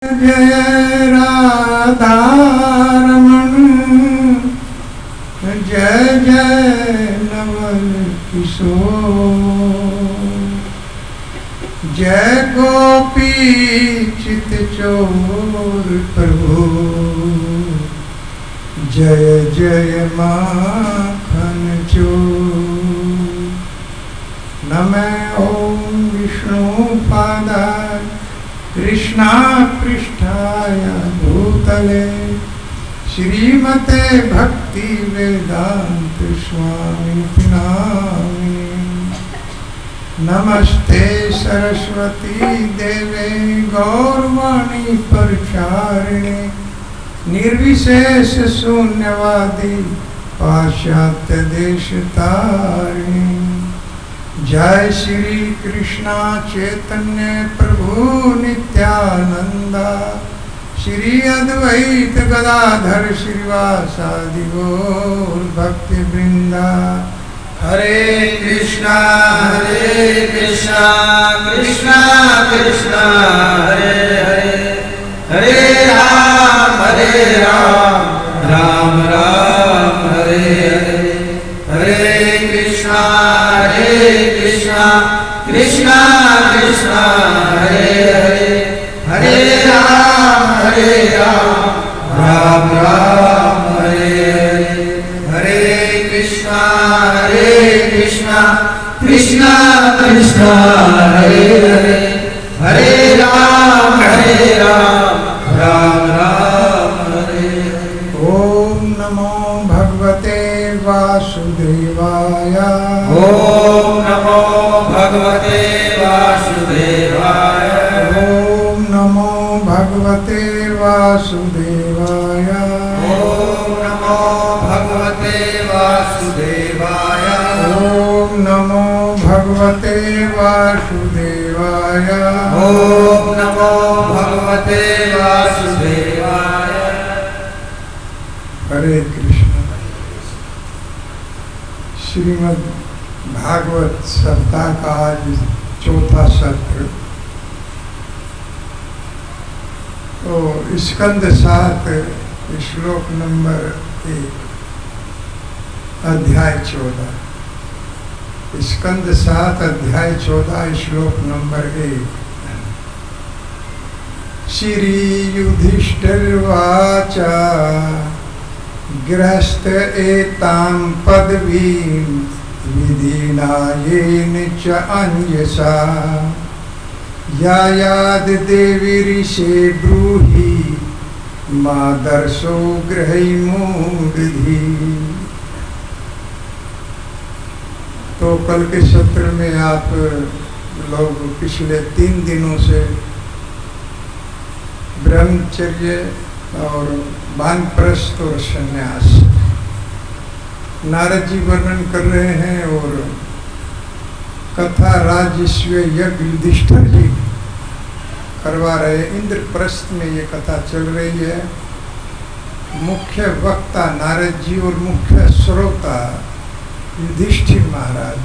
जय राधा रमण जय जय नवल किशोर जय गोपी चित चोर प्रभु जय जय माखन चोर नमः ओम विष्णु पादाय कृष्णा पृष्ठाय भूतले श्रीमते भक्ति वेदांत स्वामी नामिने नमस्ते सरस्वती देवे गौरवाणी प्रचारिणे निर्विशेष शून्यवादी पाश्चात्य देशतारिणे जय श्री कृष्णा चैतन्य प्रभु नित्यानंदा श्री अद्वैत गदाधर श्रीवासादि गौर भक्ति वृंदा हरे कृष्णा कृष्णा कृष्णा हरे हरे हरे राम राम राम हरे हरे हरे कृष्णा कृष्णा कृष्णा हरे हरे हरे राम राम राम हरे हरे हरे कृष्णा कृष्णा कृष्णा हरे हरे हरे राम राम राम हरे हरे। ओम नमो भगवते वासुदेवाय ओम नमो भगवते वासुदेवाय ओम नमो भगवते वासुदेवाय ओम नमो भगवते वासुदेवाय ओम नमो भगवते वासुदेवाय ओम नमो भगवते वासुदेवाय। हरे कृष्ण। श्रीमद् भागवत सप्ताह का आज चौथा सत्र। तो स्कंद 7 श्लोक नंबर 1 अध्याय 14। स्कंद 7 अध्याय 14 श्लोक नंबर 1। श्री युधिष्ठिर्वाच गृहस्थ एतां पदवीं विधिनायेन च अन्यसा यायाद देवी ऋषे ब्रूहि मादर्शो गृहीमो विधि। तो कल के सत्र में आप लोग पिछले 3 दिनों से ब्रह्मचर्य और वानप्रस्थ और संन्यास नारद जी वर्णन कर रहे हैं और कथा राजस्व यज्ञ युधिष्ठिर जी करवा रहे। इंद्रप्रस्थ में ये कथा चल रही है। मुख्य वक्ता नारद जी और मुख्य श्रोता युधिष्ठिर महाराज।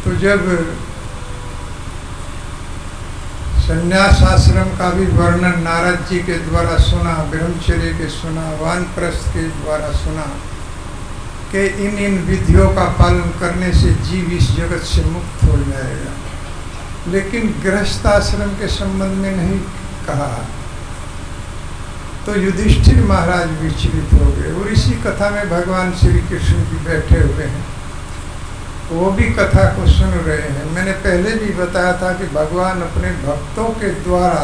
तो जब संन्यास आश्रम का भी वर्णन नारद जी के द्वारा सुना, ब्रह्मचर्य के सुना, वानप्रस्थ के द्वारा सुना कि इन विधियों का पालन करने से जीव इस जगत से मुक्त हो जाएगा, लेकिन गृहस्थ आश्रम के संबंध में नहीं कहा। तो युधिष्ठिर महाराज विचलित हो गए और इसी कथा में भगवान श्री कृष्ण जी बैठे हुए हैं, वो भी कथा को सुन रहे हैं। मैंने पहले भी बताया था कि भगवान अपने भक्तों के द्वारा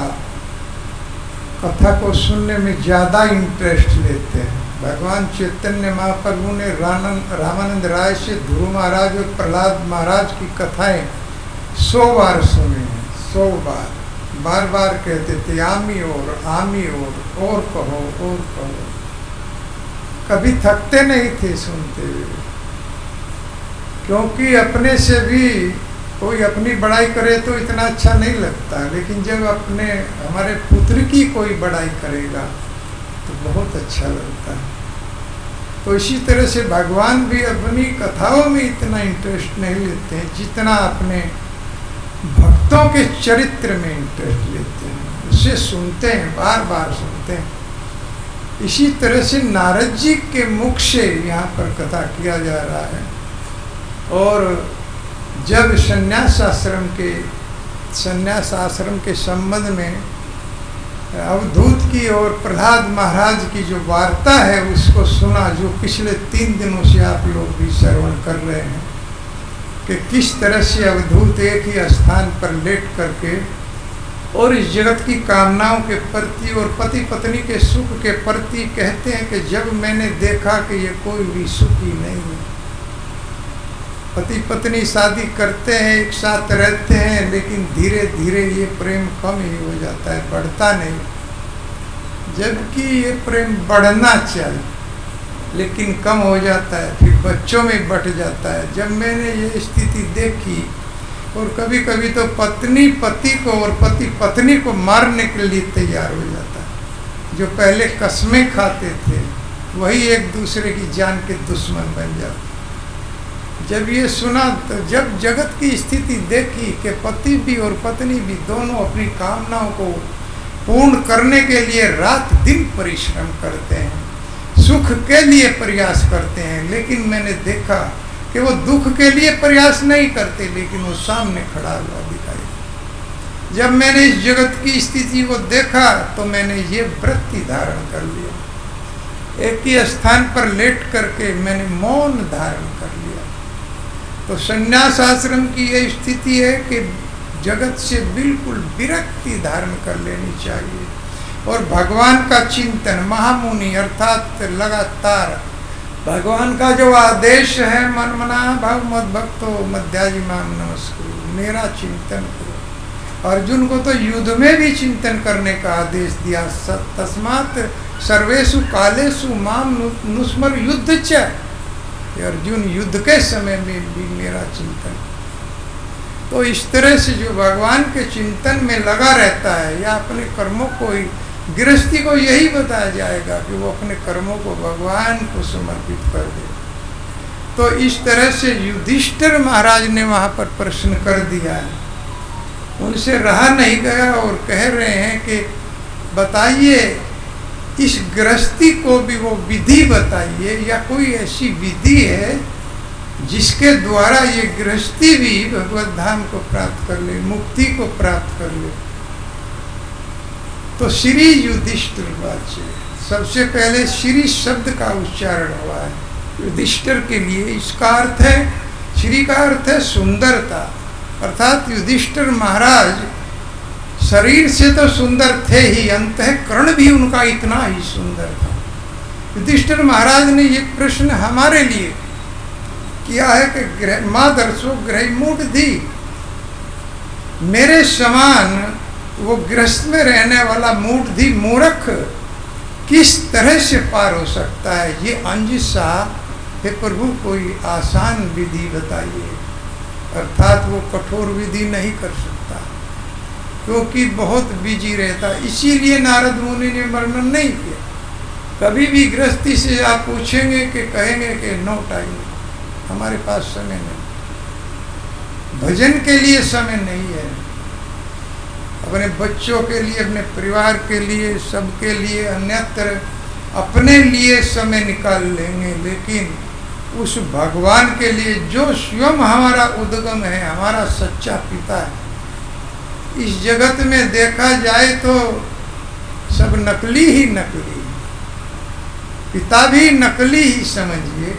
कथा को सुनने में ज़्यादा इंटरेस्ट लेते हैं। भगवान चैतन्य महाप्रभु ने रामानंद राय से ध्रुव महाराज और प्रहलाद महाराज की कथाएं 100 बार सुनी हैं। 100 बार बार बार कहते थे आमी और कहो और कहो। कभी थकते नहीं थे सुनते हुए, क्योंकि अपने से भी कोई अपनी बड़ाई करे तो इतना अच्छा नहीं लगता, लेकिन जब अपने हमारे पुत्र की कोई बड़ाई करेगा तो बहुत अच्छा लगता है। तो इसी तरह से भगवान भी अपनी कथाओं में इतना इंटरेस्ट नहीं लेते हैं जितना अपने भक्तों के चरित्र में इंटरेस्ट लेते हैं। से सुनते हैं, बार बार सुनते हैं। इसी तरह से नारद जी के मुख से यहाँ पर कथा किया जा रहा है। और जब संन्यास आश्रम के संबंध में अवधूत की और प्रहलाद महाराज की जो वार्ता है उसको सुना, जो पिछले 3 दिनों से आप लोग भी श्रवण कर रहे हैं कि किस तरह से अवधूत एक ही स्थान पर लेट करके और इस जगत की कामनाओं के प्रति और पति पत्नी के सुख के प्रति कहते हैं कि जब मैंने देखा कि ये कोई भी सुखी नहीं है। पति पत्नी शादी करते हैं, एक साथ रहते हैं, लेकिन धीरे धीरे ये प्रेम कम ही हो जाता है, बढ़ता नहीं। जबकि ये प्रेम बढ़ना चाहिए लेकिन कम हो जाता है, फिर बच्चों में बढ़ जाता है। जब मैंने ये स्थिति देखी, और कभी कभी तो पत्नी पति को और पति पत्नी को मारने के लिए तैयार हो जाता है। जो पहले कसमें खाते थे वही एक दूसरे की जान के दुश्मन बन जाते। जब ये सुना तो जब जगत की स्थिति देखी कि पति भी और पत्नी भी दोनों अपनी कामनाओं को पूर्ण करने के लिए रात दिन परिश्रम करते हैं, सुख के लिए प्रयास करते हैं, लेकिन मैंने देखा कि वो दुख के लिए प्रयास नहीं करते, लेकिन वो सामने खड़ा हुआ दिखाई। जब मैंने इस जगत की स्थिति को देखा तो मैंने ये वृत्ति धारण कर लिया। एक ही स्थान पर लेट करके मैंने मौन धारण कर लिया। तो संन्यास आश्रम की ये स्थिति है कि जगत से बिल्कुल विरक्ति धारण कर लेनी चाहिए और भगवान का चिंतन, महामुनि अर्थात लगातार भगवान का जो आदेश है, मन मना भाव मद भक्तो मध्याजिमाम नमस्कुरु, मेरा चिंतन करो। अर्जुन को तो युद्ध में भी चिंतन करने का आदेश दिया, तस्मात् सर्वेषु कालेषु माम नुस्मर युद्ध च। अर्जुन युद्ध के समय में भी मेरा चिंतन। तो इस तरह से जो भगवान के चिंतन में लगा रहता है या अपने कर्मों को, गृहस्थी को यही बताया जाएगा कि वो अपने कर्मों को भगवान को समर्पित कर दे। तो इस तरह से युधिष्ठिर महाराज ने वहाँ पर प्रश्न कर दिया है, उनसे रहा नहीं गया और कह रहे हैं कि बताइए इस गृहस्थी को भी वो विधि बताइए, या कोई ऐसी विधि है जिसके द्वारा ये गृहस्थी भी भगवत धाम को प्राप्त कर ले, मुक्ति को प्राप्त कर ले। तो श्री युधिष्ठिर वाच्य, सबसे पहले श्री शब्द का उच्चारण हुआ है युधिष्ठिर के लिए। इसका अर्थ है, श्री का अर्थ है सुंदरता, अर्थात युधिष्ठिर महाराज शरीर से तो सुंदर थे ही, अंतःकरण भी उनका इतना ही सुंदर था। युधिष्ठिर महाराज ने ये प्रश्न हमारे लिए किया है कि माँ दर्शो गृहमूढ़धि, मेरे समान वो गृहस्थ में रहने वाला मूढ़धि मूर्ख किस तरह से पार हो सकता है। ये अंजिसा, हे प्रभु कोई आसान विधि बताइए, अर्थात वो कठोर विधि नहीं कर सकता क्योंकि बहुत बिजी रहता। इसीलिए नारद मुनि ने वर्णन नहीं किया। कभी भी गृहस्थी से आप पूछेंगे कि कहेंगे कि नो टाइम, हमारे पास समय नहीं, भजन के लिए समय नहीं है, अपने बच्चों के लिए, अपने परिवार के लिए, सबके लिए, अन्यत्र अपने लिए समय निकाल लेंगे, लेकिन उस भगवान के लिए जो स्वयं हमारा उद्गम है, हमारा सच्चा पिता है। इस जगत में देखा जाए तो सब नकली ही नकली, पिता भी नकली ही समझिए,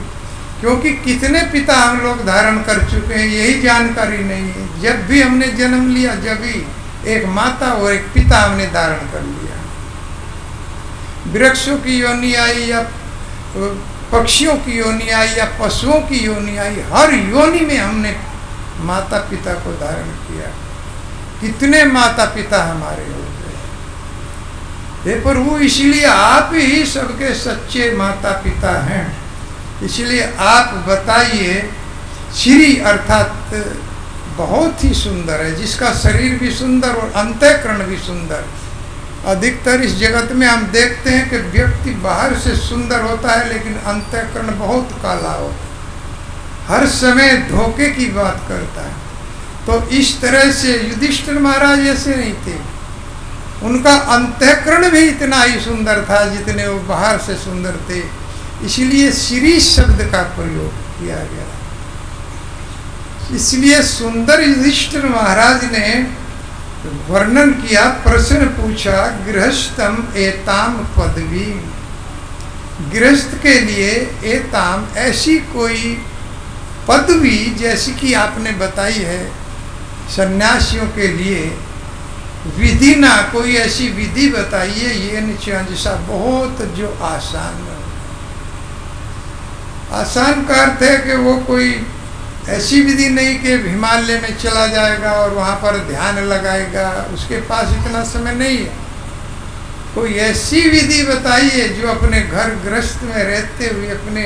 क्योंकि कितने पिता हम लोग धारण कर चुके हैं यही जानकारी नहीं है। जब भी हमने जन्म लिया, जब भी एक माता और एक पिता हमने धारण कर लिया। वृक्षों की योनि आई या पक्षियों की योनि आई या पशुओं की योनि आई, हर योनि में हमने माता पिता को धारण किया। कितने माता पिता हमारे हो गए हे प्रभु, इसलिए आप ही सबके सच्चे माता पिता हैं। इसलिए आप बताइए, श्री अर्थात बहुत ही सुंदर है, जिसका शरीर भी सुंदर और अंतःकरण भी सुंदर। अधिकतर इस जगत में हम देखते हैं कि व्यक्ति बाहर से सुंदर होता है लेकिन अंतःकरण बहुत काला होता है, हर समय धोखे की बात करता है। तो इस तरह से युधिष्ठिर महाराज ऐसे नहीं थे, उनका अंतःकरण भी इतना ही सुंदर था जितने वो बाहर से सुंदर थे, इसलिए श्री शब्द का प्रयोग किया गया। इसलिए सुंदर युधिष्ठिर महाराज ने वर्णन किया, प्रश्न पूछा, गृहस्थम एताम पदवी, गृहस्थ के लिए एताम ऐसी कोई पदवी जैसी कि आपने बताई है सन्यासियों के लिए, विधि ना कोई ऐसी विधि बताइए, ये निचा बहुत जो आसान हो। आसान का अर्थ है कि वो कोई ऐसी विधि नहीं कि हिमालय में चला जाएगा और वहाँ पर ध्यान लगाएगा, उसके पास इतना समय नहीं है। कोई ऐसी विधि बताइए जो अपने घर गृहस्थ में रहते हुए अपने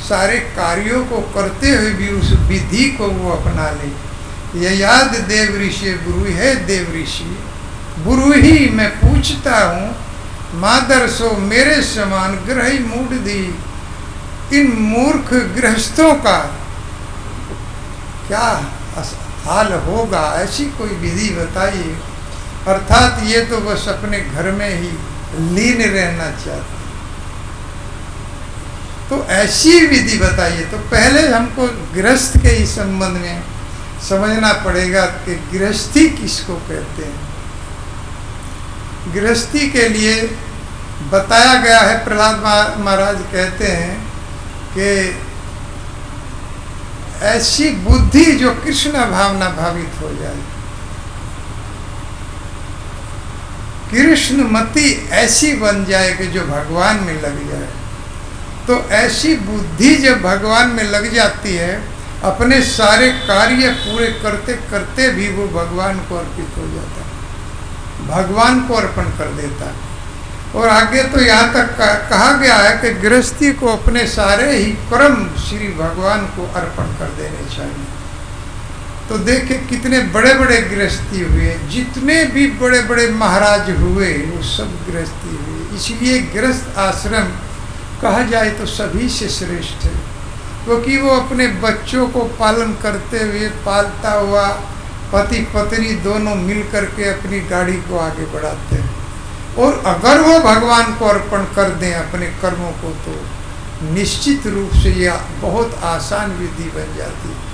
सारे कार्यों को करते हुए भी उस विधि को वो अपना ले। यह याद देव ऋषि गुरु है, देव ऋषि गुरु ही मैं पूछता हूँ, मादर सो मेरे समान ग्रही मूढ़ दी, इन मूर्ख गृहस्थों का क्या हाल होगा, ऐसी कोई विधि बताइए। अर्थात ये तो बस अपने घर में ही लीन रहना चाहते, तो ऐसी विधि बताइए। तो पहले हमको गृहस्थ के ही संबंध में समझना पड़ेगा कि गृहस्थी किसको कहते हैं। गृहस्थी के लिए बताया गया है, प्रहलाद महाराज कहते हैं कि ऐसी बुद्धि जो कृष्ण भावना भावित हो जाए, कृष्णमती ऐसी बन जाए कि जो भगवान में लग जाए। तो ऐसी बुद्धि जब भगवान में लग जाती है, अपने सारे कार्य पूरे करते करते भी वो भगवान को अर्पित हो जाता है, भगवान को अर्पण कर देता है। और आगे तो यहाँ तक कहा गया है कि गृहस्थी को अपने सारे ही कर्म श्री भगवान को अर्पण कर देने चाहिए। तो देखिए कितने बड़े बड़े गृहस्थी हुए, जितने भी बड़े बड़े महाराज हुए वो सब गृहस्थी हुए। इसलिए गृहस्थ आश्रम कहा जाए तो सभी से श्रेष्ठ है, क्योंकि वो अपने बच्चों को पालन करते हुए, पालता हुआ पति पत्नी दोनों मिल करके अपनी गाड़ी को आगे बढ़ाते हैं। और अगर वो भगवान को अर्पण कर दें अपने कर्मों को, तो निश्चित रूप से यह बहुत आसान विधि बन जाती है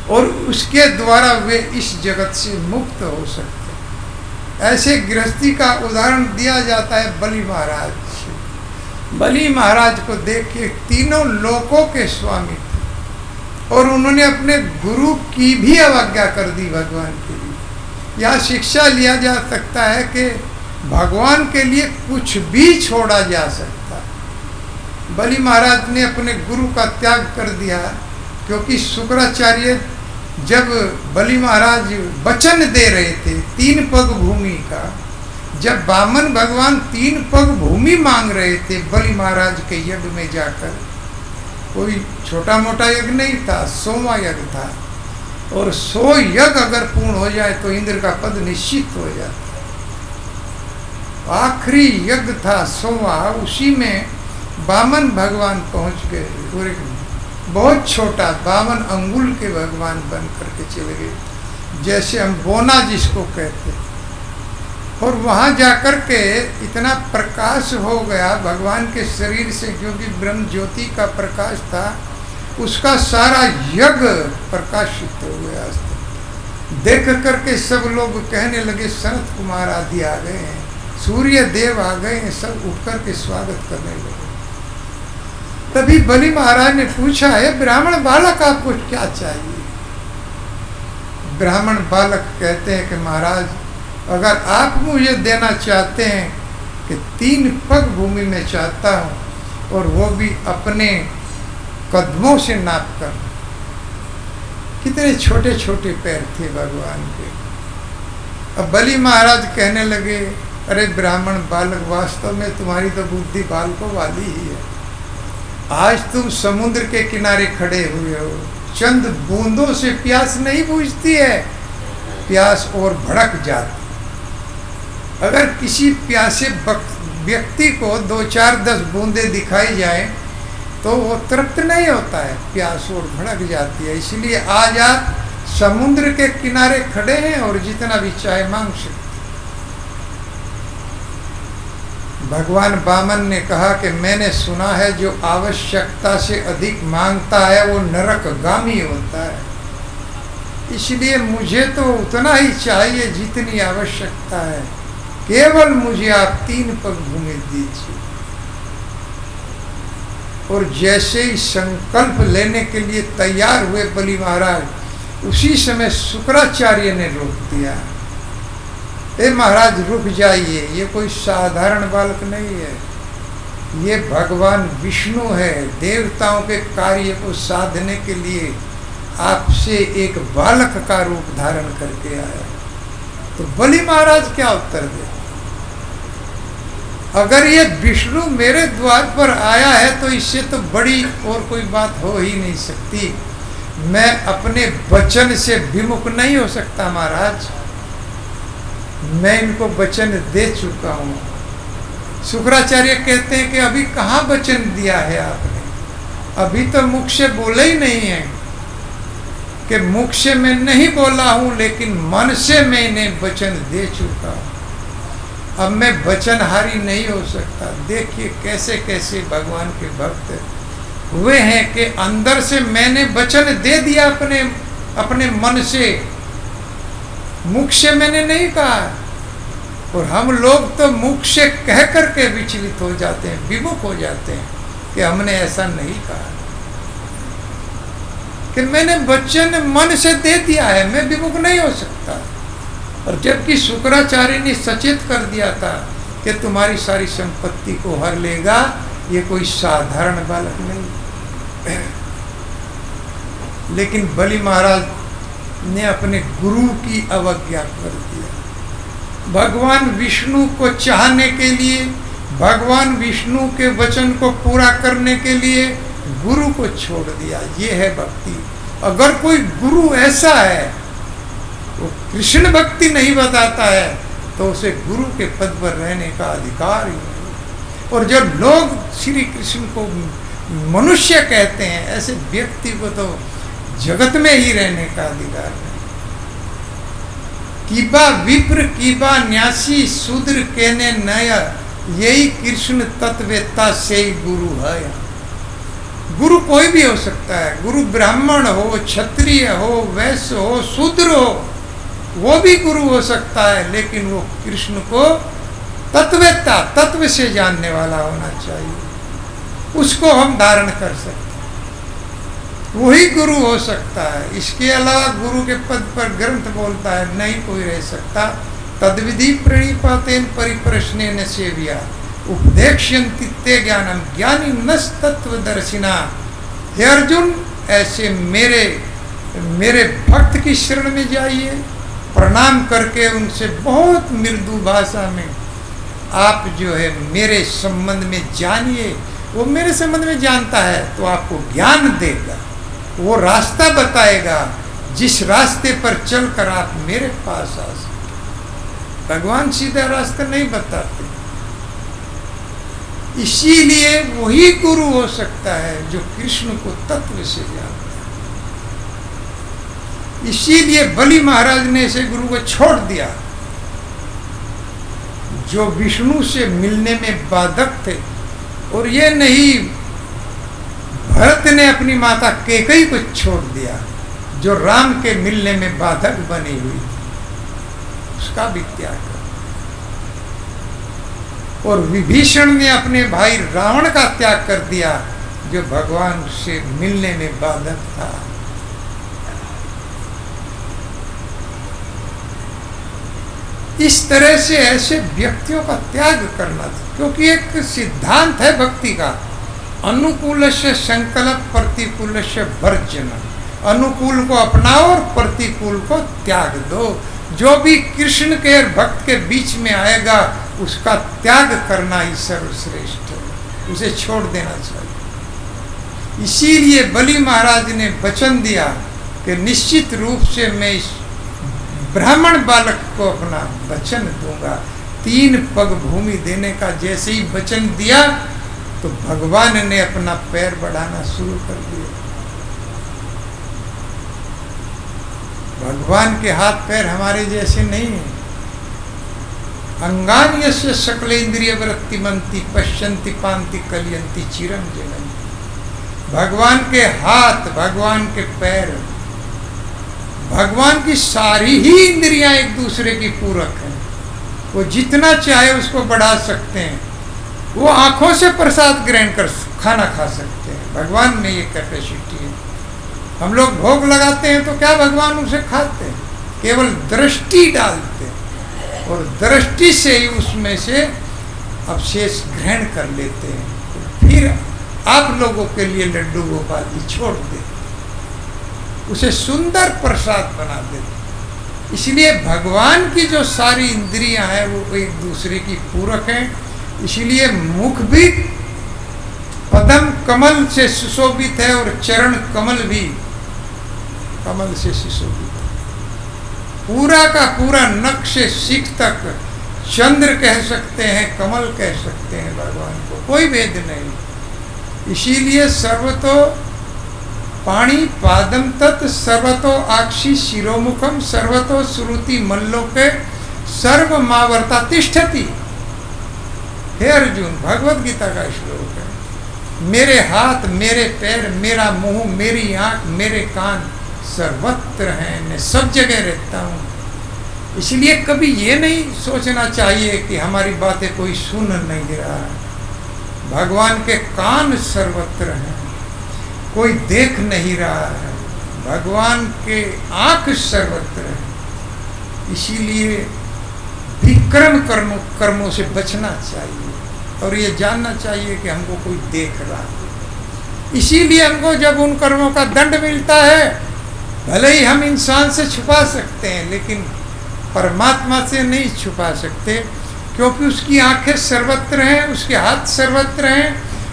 और उसके द्वारा वे इस जगत से मुक्त हो सकते हैं। ऐसे गृहस्थी का उदाहरण दिया जाता है बलि महाराज से। बलि महाराज को देखिए, तीनों लोकों के स्वामी थे और उन्होंने अपने गुरु की भी अवज्ञा कर दी भगवान के लिए। यह शिक्षा लिया जा सकता है कि भगवान के लिए कुछ भी छोड़ा जा सकता है। बलि महाराज ने अपने गुरु का त्याग कर दिया, क्योंकि शुक्राचार्य जब बलि महाराज वचन दे रहे थे 3 पग भूमि का, जब वामन भगवान 3 पग भूमि मांग रहे थे बलि महाराज के यज्ञ में जाकर, कोई छोटा मोटा यज्ञ नहीं था, 100वां यज्ञ था। और 100 यज्ञ अगर पूर्ण हो जाए तो इंद्र का पद निश्चित हो जाता। आखिरी यज्ञ था 100वां, उसी में वामन भगवान पहुंच गए और एक बहुत छोटा 52 अंगुल के भगवान बन करके चले गए, जैसे हम बोना जिसको कहते। और वहाँ जाकर के इतना प्रकाश हो गया भगवान के शरीर से, क्योंकि ब्रह्म ज्योति का प्रकाश था, उसका सारा यज्ञ प्रकाशित हो गया। देख करके सब लोग कहने लगे सनत कुमार आदि आ गए हैं, सूर्य देव आ गए हैं, सब उठ करके स्वागत करने लगे। तभी बलि महाराज ने पूछा, है ब्राह्मण बालक आपको क्या चाहिए? ब्राह्मण बालक कहते हैं कि महाराज, अगर आप मुझे देना चाहते हैं कि 3 पग भूमि में चाहता हूँ, और वो भी अपने कदमों से नाप कर। कितने छोटे छोटे पैर थे भगवान के। अब बलि महाराज कहने लगे, अरे ब्राह्मण बालक, वास्तव में तुम्हारी तो बुद्धि बालकों वाली ही है। आज तुम समुद्र के किनारे खड़े हुए हो, चंद बूंदों से प्यास नहीं बुझती है, प्यास और भड़क जाती। अगर किसी प्यासे व्यक्ति को 2, 4, 10 बूंदे दिखाई जाए तो वो तृप्त नहीं होता है, प्यास और भड़क जाती है। इसलिए आज आप समुद्र के किनारे खड़े हैं और जितना भी चाहे मांग सकते। भगवान वामन ने कहा कि मैंने सुना है जो आवश्यकता से अधिक मांगता है वो नरकगामी होता है, इसलिए मुझे तो उतना ही चाहिए जितनी आवश्यकता है, केवल मुझे आप 3 पग भूमि दीजिए। और जैसे ही संकल्प लेने के लिए तैयार हुए बलि महाराज, उसी समय शुक्राचार्य ने रोक दिया। ए महाराज रुक जाइए, ये कोई साधारण बालक नहीं है, ये भगवान विष्णु है, देवताओं के कार्य को साधने के लिए आपसे एक बालक का रूप धारण करके आया। तो बलि महाराज क्या उत्तर दे? अगर ये विष्णु मेरे द्वार पर आया है तो इससे तो बड़ी और कोई बात हो ही नहीं सकती। मैं अपने वचन से विमुख नहीं हो सकता महाराज, मैं इनको वचन दे चुका हूँ। शुक्राचार्य कहते हैं कि अभी कहाँ वचन दिया है आपने, अभी तो मुख से बोले ही नहीं है। कि मुख से मैं नहीं बोला हूँ लेकिन मन से मैं इन्हें वचन दे चुका हूँ, अब मैं वचनहारी नहीं हो सकता। देखिए कैसे कैसे भगवान के भक्त हुए हैं कि अंदर से मैंने वचन दे दिया अपने मन से, मुख से मैंने नहीं कहा। और हम लोग तो मुख से कह करके विचलित हो जाते हैं, विमुख हो जाते हैं कि हमने ऐसा नहीं कहा, कि मैंने वचन मन से दे दिया है, मैं विमुख नहीं हो सकता। और जबकि शुक्राचार्य ने सचेत कर दिया था कि तुम्हारी सारी संपत्ति को हर लेगा, ये कोई साधारण बालक नहीं। लेकिन बलि महाराज ने अपने गुरु की अवज्ञा कर दिया। भगवान विष्णु को चाहने के लिए, भगवान विष्णु के वचन को पूरा करने के लिए गुरु को छोड़ दिया। ये है भक्ति। अगर कोई गुरु ऐसा है, वो कृष्ण भक्ति नहीं बताता है, तो उसे गुरु के पद पर रहने का अधिकार ही नहीं। और जो लोग श्री कृष्ण को मनुष्य कहते हैं, ऐसे व्यक्ति को तो जगत में ही रहने का अधिकार नहीं। कीबा विप्र कीबा न्यासी शूद्र केने नया, यही कृष्ण तत्ववेत्ता से ही गुरु है। गुरु कोई भी हो सकता है, गुरु ब्राह्मण हो, क्षत्रिय हो, वैश्य हो, शूद्र हो, वो भी गुरु हो सकता है, लेकिन वो कृष्ण को तत्ववेत्ता, तत्व से जानने वाला होना चाहिए, उसको हम धारण कर सकते हैं, वही गुरु हो सकता है। इसके अलावा गुरु के पद पर ग्रंथ बोलता है नहीं कोई रह सकता। तद्विधि प्रणिपातेन परिप्रश्नेन सेव्या उपदेक्ष्यन्ति ते ज्ञानम ज्ञानी नस तत्वदर्शिना। हे अर्जुन, ऐसे मेरे भक्त की शरण में जाइए, प्रणाम करके उनसे बहुत मृदु भाषा में आप जो है मेरे संबंध में जानिए। वो मेरे संबंध में जानता है तो आपको ज्ञान देगा, वो रास्ता बताएगा जिस रास्ते पर चलकर आप मेरे पास आ सकते। भगवान सीधा रास्ता नहीं बताते, इसीलिए वही गुरु हो सकता है जो कृष्ण को तत्व से जानता है। इसीलिए बलि महाराज ने ऐसे गुरु को छोड़ दिया जो विष्णु से मिलने में बाधक थे। और ये नहीं, भरत ने अपनी माता कैकेयी को छोड़ दिया जो राम के मिलने में बाधक बनी हुई थी, उसका भी त्याग कर। और विभीषण ने अपने भाई रावण का त्याग कर दिया जो भगवान से मिलने में बाधक था। इस तरह से ऐसे व्यक्तियों का त्याग करना था, क्योंकि एक सिद्धांत है भक्ति का, अनुकूलस्य संकल्प प्रतिकूलस्य वर्जन। अनुकूल को अपनाओ और प्रतिकूल को त्याग दो। जो भी कृष्ण के भक्त के बीच में आएगा उसका त्याग करना ही सर्वश्रेष्ठ है, उसे छोड़ देना चाहिए। इसीलिए बलि महाराज ने वचन दिया कि निश्चित रूप से मैं इस ब्राह्मण बालक को अपना वचन दूंगा। 3 पग भूमि देने का जैसे ही वचन दिया तो भगवान ने अपना पैर बढ़ाना शुरू कर दिया। भगवान के हाथ पैर हमारे जैसे नहीं है। अंगान यस्य सकलेन्द्रिय वृत्ति मंती पश्यन्ति पांति कलियंती चिरम जगन्ति। भगवान के हाथ, भगवान के पैर, भगवान की सारी ही इंद्रियां एक दूसरे की पूरक हैं। वो जितना चाहे उसको बढ़ा सकते हैं। वो आंखों से प्रसाद ग्रहण कर खाना खा सकते हैं। भगवान में ये कैपेसिटी है। हम लोग भोग लगाते हैं तो क्या भगवान उसे खाते हैं? केवल दृष्टि डालते हैं और दृष्टि से ही उसमें से अवशेष ग्रहण कर लेते हैं। तो फिर आप लोगों के लिए लड्डू गोपाल जी छोड़ देते, उसे सुंदर प्रसाद बना देते। इसलिए भगवान की जो सारी इंद्रियां हैं वो एक दूसरे की पूरक हैं। इसलिए मुख भी पद्म कमल से सुशोभित है और चरण कमल भी कमल से सुशोभित है। पूरा का पूरा नख से सिख तक चंद्र कह सकते हैं, कमल कह सकते हैं भगवान को, कोई भेद नहीं। इसीलिए सर्वतो पाणी पादम तत् सर्वतो आक्षी शिरोमुखम सर्वतो श्रुति मल्लोके सर्वमावर्ता तिष्ठति। हे अर्जुन, भगवत गीता का श्लोक है। मेरे हाथ, मेरे पैर, मेरा मुंह, मेरी आंख, मेरे कान सर्वत्र हैं, मैं सब जगह रहता हूँ। इसलिए कभी ये नहीं सोचना चाहिए कि हमारी बातें कोई सुन नहीं रहा है। भगवान के कान सर्वत्र हैं, कोई देख नहीं रहा है। भगवान के आंख सर्वत्र है। इसीलिए विक्रम कर्मों से बचना चाहिए और ये जानना चाहिए कि हमको कोई देख रहा है। इसीलिए हमको जब उन कर्मों का दंड मिलता है, भले ही हम इंसान से छुपा सकते हैं लेकिन परमात्मा से नहीं छुपा सकते, क्योंकि उसकी आंखें सर्वत्र हैं, उसके हाथ सर्वत्र हैं,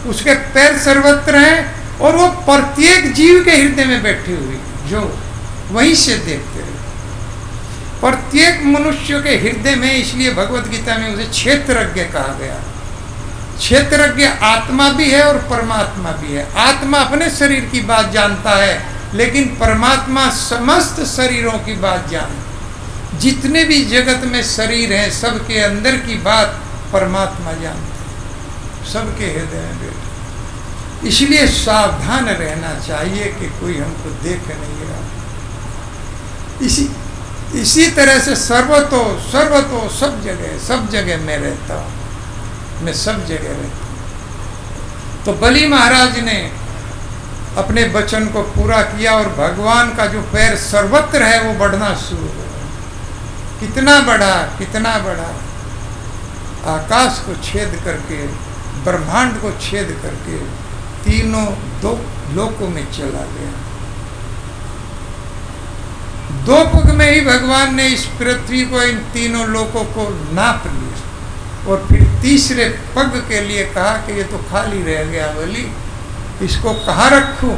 उसके पैर सर्वत्र हैं और वो प्रत्येक जीव के हृदय में बैठी हुई जो वहीं से देखते रहे। प्रत्येक मनुष्य के हृदय में, इसलिए भगवत गीता में उसे क्षेत्रज्ञ कहा गया। क्षेत्रज्ञ आत्मा भी है और परमात्मा भी है। आत्मा अपने शरीर की बात जानता है लेकिन परमात्मा समस्त शरीरों की बात जानता है। जितने भी जगत में शरीर हैं सबके अंदर की बात परमात्मा जानता है, सबके हृदय में बैठे। इसलिए सावधान रहना चाहिए कि कोई हमको देख नहीं रहा। इसी तरह से सर्वतो सब जगह मैं रहता हूँ, मैं सब जगह रहता हूँ। तो बलि महाराज ने अपने वचन को पूरा किया और भगवान का जो पैर सर्वत्र है वो बढ़ना शुरू हो गया। कितना बड़ा आकाश को छेद करके, ब्रह्मांड को छेद करके तीनों दो लोकों में चला गया। दो पग में ही भगवान ने इस पृथ्वी को, इन तीनों लोकों को नाप लिया और फिर तीसरे पग के लिए कहा कि ये तो खाली रह गया बलि, इसको कहाँ रखूं?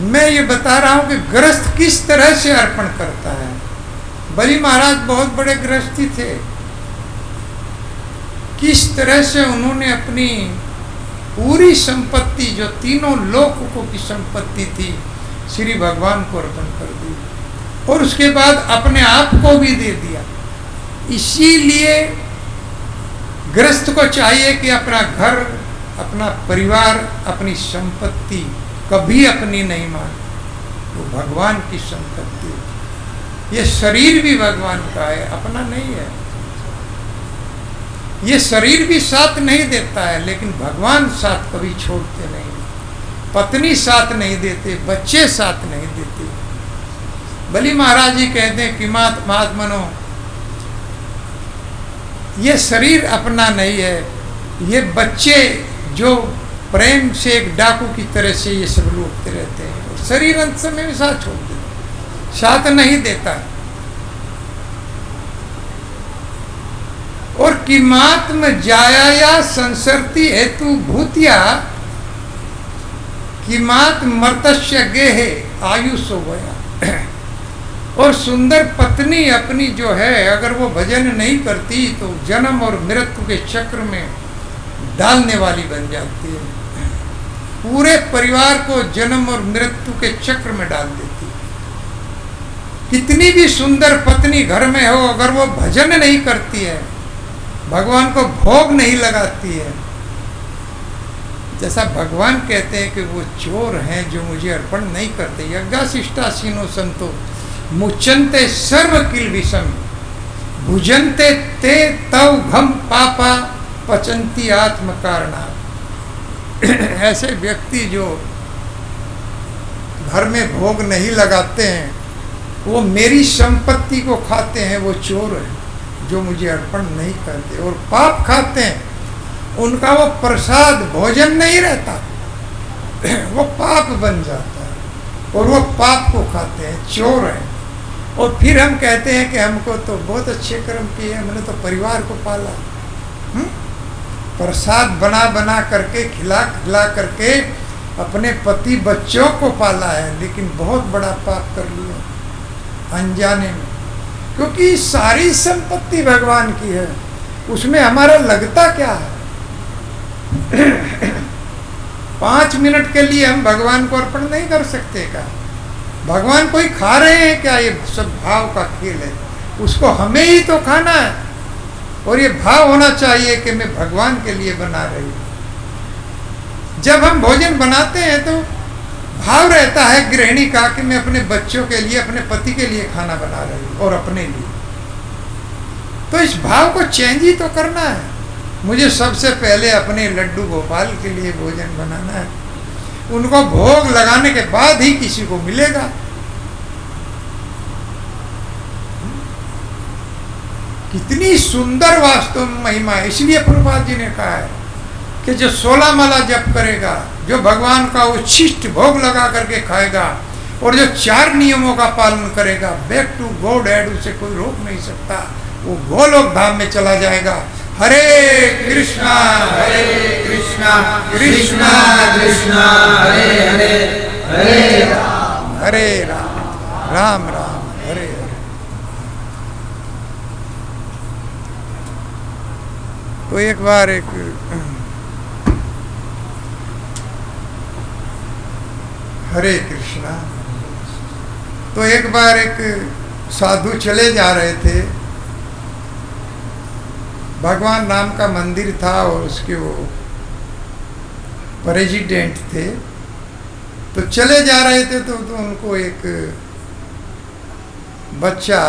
मैं ये बता रहा हूं कि गृहस्थ किस तरह से अर्पण करता है। बलि महाराज बहुत बड़े गृहस्थी थे। किस तरह से उन्होंने अपनी पूरी संपत्ति, जो तीनों लोकों की संपत्ति थी, श्री भगवान को अर्पण कर दी और उसके बाद अपने आप को भी दे दिया। इसीलिए गृहस्थ को चाहिए कि अपना घर, अपना परिवार, अपनी संपत्ति कभी अपनी नहीं माने, वो भगवान की संपत्ति। ये शरीर भी भगवान का है, अपना नहीं है। ये शरीर भी साथ नहीं देता है लेकिन भगवान साथ कभी छोड़ते नहीं। पत्नी साथ नहीं देते, बच्चे साथ नहीं देते। बलि महाराज जी कहते हैं कि महात्मनो, ये शरीर अपना नहीं है। ये बच्चे जो प्रेम से एक डाकू की तरह से ये सब लूटते रहते हैं, शरीर अंत समय में साथ छोड़ देता, साथ नहीं देता। और किमात्म जाया संसरती हेतु भूतिया किमात मर्तस्य गेहे आयुषो गया। और सुंदर पत्नी अपनी जो है, अगर वो भजन नहीं करती तो जन्म और मृत्यु के चक्र में डालने वाली बन जाती है। पूरे परिवार को जन्म और मृत्यु के चक्र में डाल देती है। कितनी भी सुंदर पत्नी घर में हो, अगर वो भजन नहीं करती है, भगवान को भोग नहीं लगाती है, जैसा भगवान कहते हैं कि वो चोर हैं जो मुझे अर्पण नहीं करते। यज्ञाशिष्टासीनो संतो मुचन्ते सर्व किल विषम भुजन्ते ते तव घम पापा पचंती आत्म कारणा। ऐसे व्यक्ति जो घर में भोग नहीं लगाते हैं, वो मेरी संपत्ति को खाते हैं, वो चोर है जो मुझे अर्पण नहीं करते। और पाप खाते हैं, उनका वो प्रसाद भोजन नहीं रहता, वो पाप बन जाता है और वो पाप को खाते हैं, चोर हैं। और फिर हम कहते हैं कि हमको तो बहुत अच्छे कर्म किए, हमने तो परिवार को पाला, प्रसाद बना बना करके खिला खिला करके अपने पति बच्चों को पाला है, लेकिन बहुत बड़ा पाप कर लिया अनजाने में, क्योंकि सारी संपत्ति भगवान की है, उसमें हमारा लगता क्या है। 5 मिनट के लिए हम भगवान को अर्पण नहीं कर सकते क्या? भगवान कोई खा रहे हैं क्या? ये सब भाव का खेल है, उसको हमें ही तो खाना है। और ये भाव होना चाहिए कि मैं भगवान के लिए बना रही हूँ। जब हम भोजन बनाते हैं तो भाव रहता है गृहिणी का कि मैं अपने बच्चों के लिए, अपने पति के लिए खाना बना रही हूँ और अपने लिए। तो इस भाव को चेंज ही तो करना है। मुझे सबसे पहले अपने लड्डू गोपाल के लिए भोजन बनाना है, उनको भोग लगाने के बाद ही किसी को मिलेगा। कितनी सुंदर वास्तव में महिमा है। इसलिए प्रभुपाद जी ने कहा है कि जो 16 माला जप करेगा, जो भगवान का उच्छिष्ट भोग लगा करके खाएगा और जो 4 नियमों का पालन करेगा, बैक टू गॉड हेड, उसे कोई रोक नहीं सकता, वो गोलोक धाम में चला जाएगा। हरे कृष्णा कृष्णा कृष्णा हरे हरे, हरे राम राम राम हरे हरे। तो एक बार हरे कृष्णा, तो एक बार एक साधु चले जा रहे थे, भगवान राम का मंदिर था और उसके वो प्रेसिडेंट थे, तो चले जा रहे थे तो उनको एक बच्चा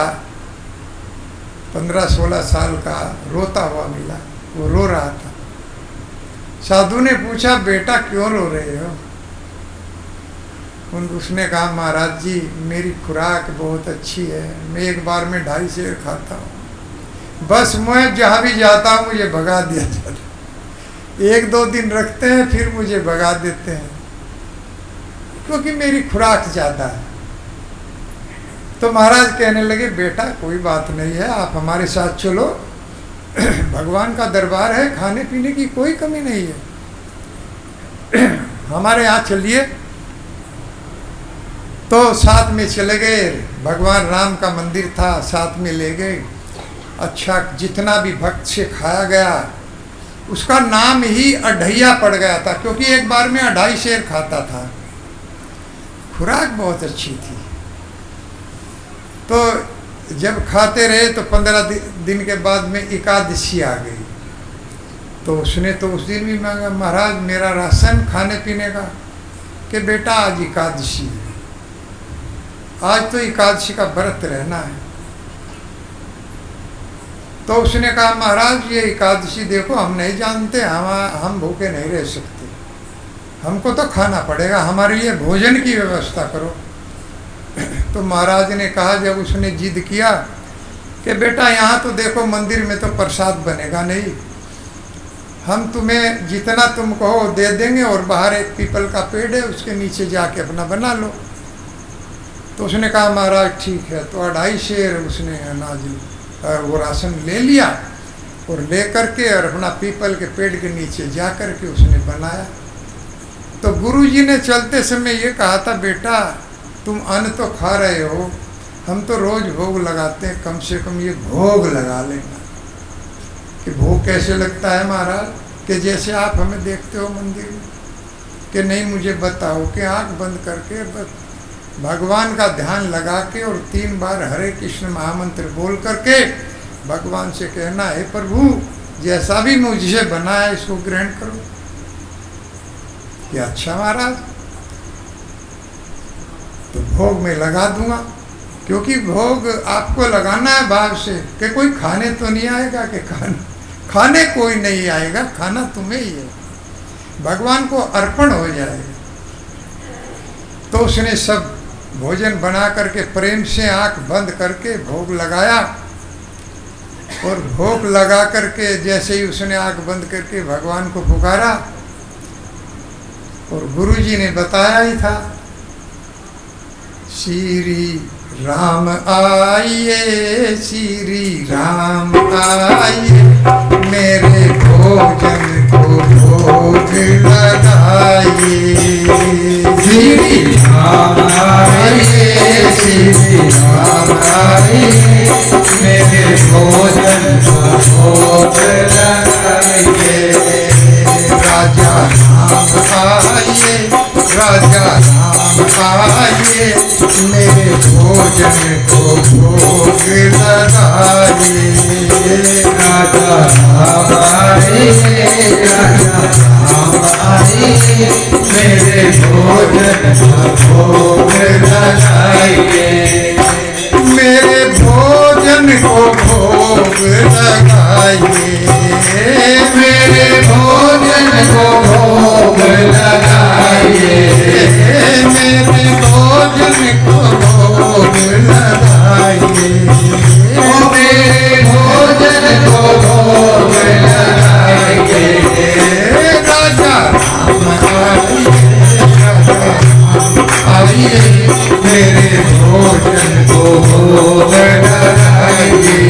15-16 साल का रोता हुआ मिला, वो रो रहा था। साधु ने पूछा, बेटा क्यों रो रहे हो? उसने कहा, महाराज जी मेरी खुराक बहुत अच्छी है, मैं एक बार में 2.5 सेर खाता हूँ, बस मैं जहाँ भी जाता हूँ मुझे भगा दिया जाता है। 1-2 दिन रखते हैं फिर मुझे भगा देते हैं, क्योंकि मेरी खुराक ज़्यादा है। तो महाराज कहने लगे, बेटा कोई बात नहीं है, आप हमारे साथ चलो, भगवान का दरबार है, खाने पीने की कोई कमी नहीं है, हमारे यहाँ चलिए। तो साथ में चले गए, भगवान राम का मंदिर था, साथ में ले गए। अच्छा, जितना भी भक्त से खाया गया उसका नाम ही अढ़ैया पड़ गया था, क्योंकि एक बार में 2.5 सेर खाता था, खुराक बहुत अच्छी थी। तो जब खाते रहे तो 15 दिन के बाद में एकादशी आ गई, तो उसने तो उस दिन भी मांगा, महाराज मेरा राशन खाने पीने का, कि बेटा आज एकादशी है, आज तो एकादशी का व्रत रहना है। तो उसने कहा, महाराज ये एकादशी देखो हम नहीं जानते, हम भूखे नहीं रह सकते, हमको तो खाना पड़ेगा, हमारे लिए भोजन की व्यवस्था करो। तो महाराज ने कहा, जब उसने जिद किया कि बेटा यहाँ तो देखो मंदिर में तो प्रसाद बनेगा नहीं, हम तुम्हें जितना तुम कहो दे देंगे, और बाहर एक पीपल का पेड़ है उसके नीचे जाके अपना बना लो। तो उसने कहा, महाराज ठीक है। तो 2.5 सेर उसने अनाज वो राशन ले लिया और ले करके और अपना पीपल के पेड़ के नीचे जा कर के उसने बनाया। तो गुरुजी ने चलते समय ये कहा था, बेटा तुम अन्न तो खा रहे हो, हम तो रोज़ भोग लगाते हैं, कम से कम ये भोग लगा लेना। कि भोग कैसे लगता है महाराज? कि जैसे आप हमें देखते हो मंदिर में, कि नहीं मुझे बताओ, कि आँख बंद करके बस भगवान का ध्यान लगा के और 3 बार हरे कृष्ण महामंत्र बोल करके भगवान से कहना, हे प्रभु जैसा भी मुझे बनाया इसको ग्रहण करो। कि अच्छा महाराज, तो भोग में लगा दूंगा, क्योंकि भोग आपको लगाना है भाव से, कि कोई खाने तो नहीं आएगा, कि खाने कोई नहीं आएगा, खाना तुम्हें ही है, भगवान को अर्पण हो जाएगा। तो उसने सब भोजन बना करके प्रेम से आंख बंद करके भोग लगाया, और भोग लगा करके जैसे ही उसने आंख बंद करके भगवान को पुकारा, और गुरुजी ने बताया ही था, श्री राम आइए, श्री राम आइए, मेरे भोजन को भोग लगाइए। श्री राम आइए, श्री राम आइए, मेरे भोजन को भोग लगाइए। राजा राम आइए, राजा राम आइए, मेरे भोजन को भोग लगाइए। राजा राम आइए, राजा राम आइए, मेरे भोजन को भोग लगाइए। मेरे भोजन को भोग लगाइए। मेरे भोजन को भोग लगाइए। मेरे भोजन को भोग लगाइए। मेरे भोजन को भोग लगाइए। राजा आइए, मेरे भोजन को भोग लगाइए।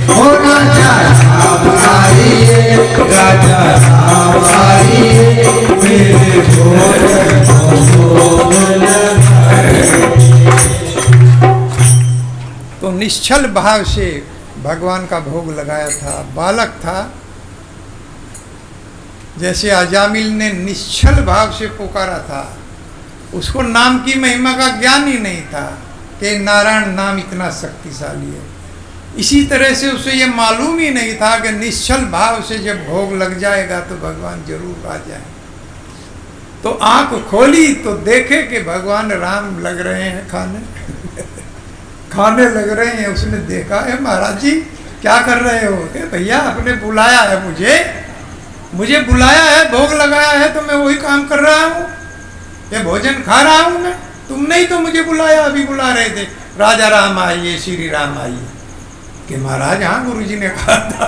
हो राजा राम आइए, राजा राम आइए, मेरे भोजन को भोग लगाइए। तो निश्चल भाव से भगवान का भोग लगाया था। बालक था, जैसे अजामिल ने निश्चल भाव से पुकारा था, उसको नाम की महिमा का ज्ञान ही नहीं था कि नारायण नाम इतना शक्तिशाली है। इसी तरह से उसे ये मालूम ही नहीं था कि निश्चल भाव से जब भोग लग जाएगा तो भगवान जरूर आ जाए। तो आंख खोली तो देखे कि भगवान राम लग रहे हैं खाने लग रहे हैं। उसने देखा, है महाराज जी क्या कर रहे हो? कि भैया आपने बुलाया है, मुझे बुलाया है, भोग लगाया है, तो मैं वही काम कर रहा हूँ, ये भोजन खा रहा हूँ मैं। तुमने ही तो मुझे बुलाया, अभी बुला रहे थे, राजा राम आइए, श्री राम आइए। कि महाराज हाँ गुरुजी ने कहा था।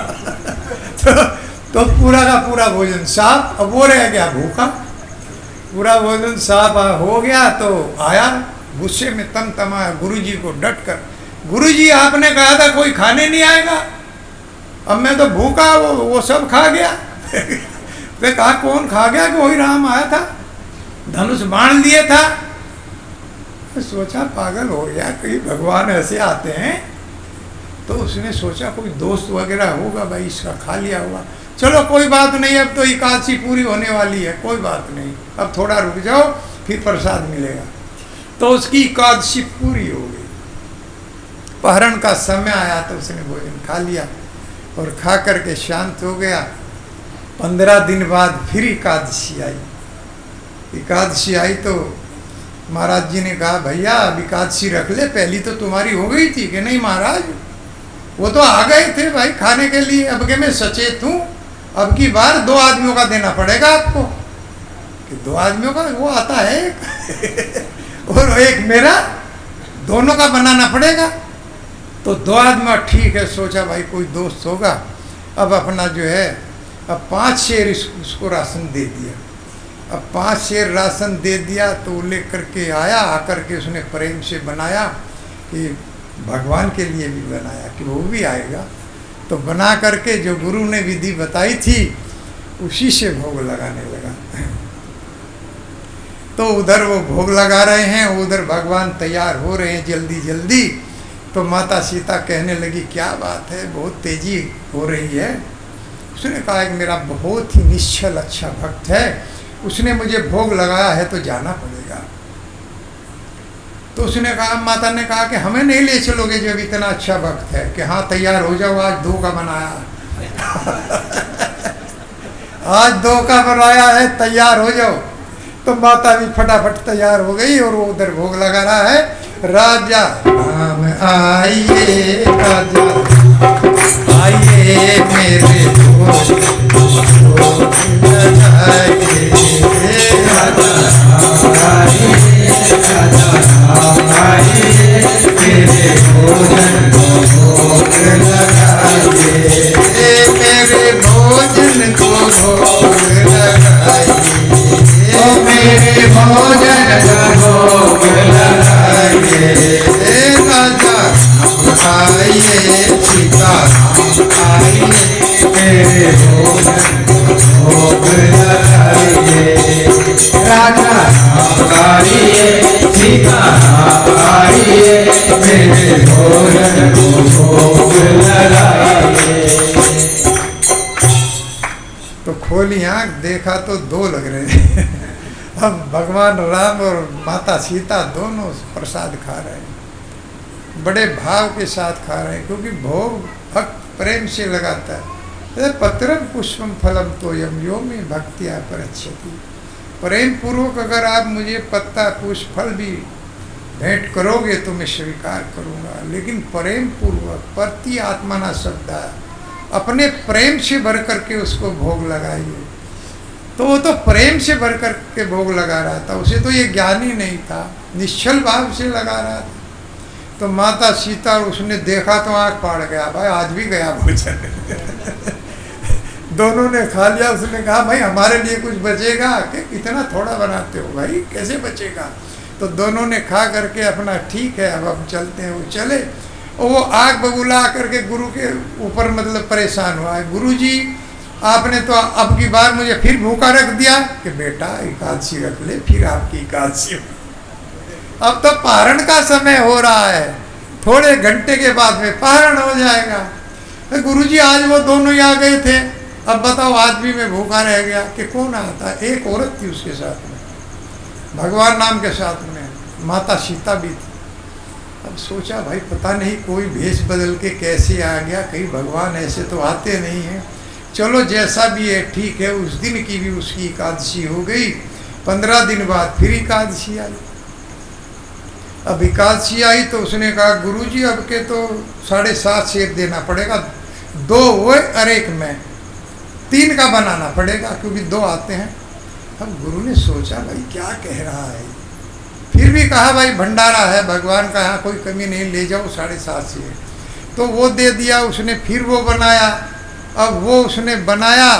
तो पूरा का पूरा भोजन साफ, अब वो रह गया भूखा। पूरा भोजन साफ हो गया तो आया गुस्से में तमाया गुरुजी को डट कर, गुरुजी आपने कहा था कोई खाने नहीं आएगा, अब मैं तो भूखा, वो सब खा गया। वे कहा कौन खा गया? कि वही राम आया था, धनुष बाण लिए था। सोचा पागल हो गया, कहीं भगवान ऐसे आते हैं। तो उसने सोचा कोई दोस्त वगैरह होगा भाई, इसका खा लिया होगा। चलो कोई बात नहीं, अब तो एकादशी पूरी होने वाली है, कोई बात नहीं, अब थोड़ा रुक जाओ फिर प्रसाद मिलेगा। तो उसकी एकादशी पूरी हो गई। पहरण का समय आया तो उसने भोजन खा लिया और खा करके शांत हो गया। 15 दिन बाद फिर एकादशी आई। एकादशी आई तो महाराज जी ने कहा भैया अब एकादशी रख ले, पहली तो तुम्हारी हो गई थी। कि नहीं महाराज, वो तो आ गए थे भाई खाने के लिए, अब के मैं सचेत हूँ, अब की बार 2 आदमियों का देना पड़ेगा आपको। कि 2 आदमियों का वो आता है और एक मेरा, दोनों का बनाना पड़ेगा। तो 2 आदमी ठीक है, सोचा भाई कोई दोस्त होगा। अब अपना जो है, अब 5 शेर उसको राशन दे दिया। अब 5 शेर राशन दे दिया तो वो लेकर के आया, आकर के उसने प्रेम से बनाया कि भगवान के लिए भी बनाया कि वो भी आएगा। तो बना करके जो गुरु ने विधि बताई थी उसी से भोग लगाने लगा। तो उधर वो भोग लगा रहे हैं, उधर भगवान तैयार हो रहे हैं जल्दी जल्दी। तो माता सीता कहने लगी क्या बात है, बहुत तेजी हो रही है। उसने कहा कि मेरा बहुत ही निश्चल अच्छा भक्त है, उसने मुझे भोग लगाया है तो जाना पड़ेगा। तो उसने कहा, माता ने कहा कि हमें नहीं ले चलोगे जब इतना अच्छा वक्त है? कि हाँ तैयार हो जाओ, आज 2 का बनाया आज 2 का बनाया है, तैयार हो जाओ। तो माता भी फटाफट तैयार हो गई और वो उधर भोग लगा रहा है। राजा राम आइए, राजा आइए मेरे भोग लगाइए, राजा आइए राजा राम आइए, मेरे भोजन को भोग लगाइए, मेरे भोजन को भोग लगाइए, ओ मेरे भोजन को भोग लगाइए, राजा आइए, सीता आइए मेरे भोजन को भोग लगाइए, राजा आइए, सीता आइए, मेरे भोजन को भोग लगाइए। तो खोली आँख, देखा तो 2 लग रहे हैं अब भगवान राम और माता सीता दोनों प्रसाद खा रहे हैं, बड़े भाव के साथ खा रहे हैं, क्योंकि भोग भक्त प्रेम से लगाता है। पत्रम पुष्पम फलम तोयम यो में भक्तिया परच्छति। प्रेम पूर्वक अगर आप मुझे पत्ता पुष्प फल भी भेंट करोगे तो मैं स्वीकार करूँगा, लेकिन प्रेम पूर्वक, प्रति आत्मना शब्द है, अपने प्रेम से भर करके उसको भोग लगाइए। तो वो तो प्रेम से भर करके भोग लगा रहा था, उसे तो ये ज्ञान ही नहीं था, निश्चल भाव से लगा रहा था। तो माता सीता और उसने देखा तो आँख फाड़ गया, भाई आज भी गया भोजन दोनों ने खा लिया। उसने कहा भाई हमारे लिए कुछ बचेगा? कि इतना थोड़ा बनाते हो भाई, कैसे बचेगा? तो दोनों ने खा करके अपना ठीक है अब हम चलते हैं। वो चले और वो आग बबूला करके गुरु के ऊपर मतलब परेशान हुआ है, गुरु जी आपने तो अब की बार मुझे फिर भूखा रख दिया। कि बेटा एकादशी रख ले, फिर आपकी एकादशी। अब तो पारण का समय हो रहा है, थोड़े घंटे के बाद में पारण हो जाएगा। तो गुरु जी आज वो दोनों ही आ गए थे, अब बताओ आज भी मैं भूखा रह गया। कि कौन आता? एक औरत थी उसके साथ में, भगवान नाम के साथ में माता सीता भी थी। अब सोचा भाई पता नहीं कोई भेष बदल के कैसे आ गया, कहीं भगवान ऐसे तो आते नहीं हैं। चलो जैसा भी है ठीक है। उस दिन की भी उसकी एकादशी हो गई। 15 दिन बाद फिर एकादशी आई। अब एकादशी आई तो उसने कहा गुरुजी अब के तो 7.5 सेर देना पड़ेगा, 2 वो और 1 मैं, 3 का बनाना पड़ेगा क्योंकि 2 आते हैं। अब गुरु ने सोचा भाई क्या कह रहा है, फिर भी कहा भाई भंडारा है भगवान का, यहाँ कोई कमी नहीं, ले जाओ 7.5 सेर। तो वो दे दिया उसने। फिर वो बनाया। अब वो उसने बनाया,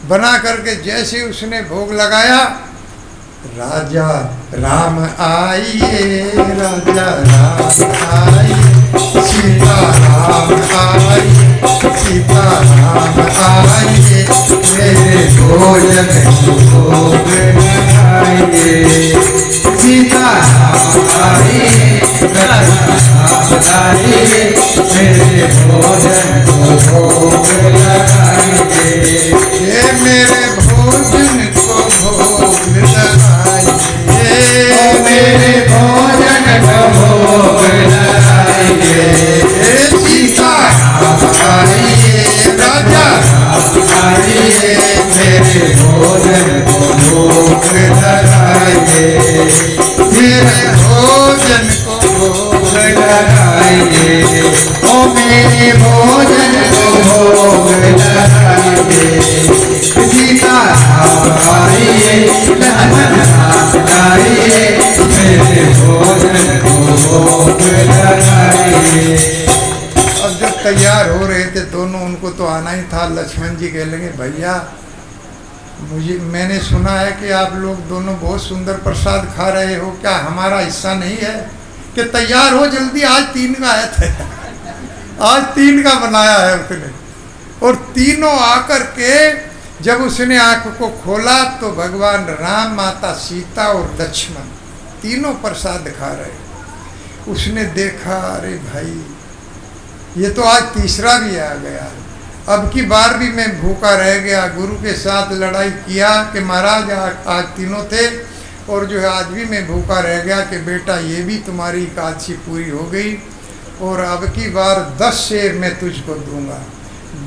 बना करके जैसे उसने भोग लगाया, राजा राम आइए, राजा राम आइए, सीता राम आइए, सीता राम आइए, मेरे भोजन को भोग लगाइए, सीता राम आइए, राजा राम आइए, मेरे भोजन को भोग लगाइए, ये मेरे भोजन को भोग लगाइए, मेरे भोजन को भोग लगाइए, सीता राम आइए, राजा राम आइए, मेरे भोजन को भोग लगाइए, मेरे भोजन को भोग लगाइए, ओ मेरे भोजन को भोग लगाइए, सीता राम आइए, लखन राम आइए, मेरे भोजन को भोग लगाइए। अब जब तैयार हो रहे थे दोनों, उनको तो आना ही था। लक्ष्मण जी कह लगे भैया मैंने सुना है कि आप लोग दोनों बहुत सुंदर प्रसाद खा रहे हो, क्या हमारा हिस्सा नहीं है? कि तैयार हो जल्दी, आज 3 का है आज 3 का बनाया है उसने। और तीनों आकर के जब उसने आंख को खोला तो भगवान राम, माता सीता और लक्ष्मण तीनों प्रसाद खा रहे। उसने देखा अरे भाई ये तो आज तीसरा भी आ गया, अब की बार भी मैं भूखा रह गया। गुरु के साथ लड़ाई किया कि महाराज आज तीनों थे और जो है आज भी मैं भूखा रह गया कि बेटा ये भी तुम्हारी एकादशी पूरी हो गई और अब की बार 10 शेर मैं तुझको दूंगा।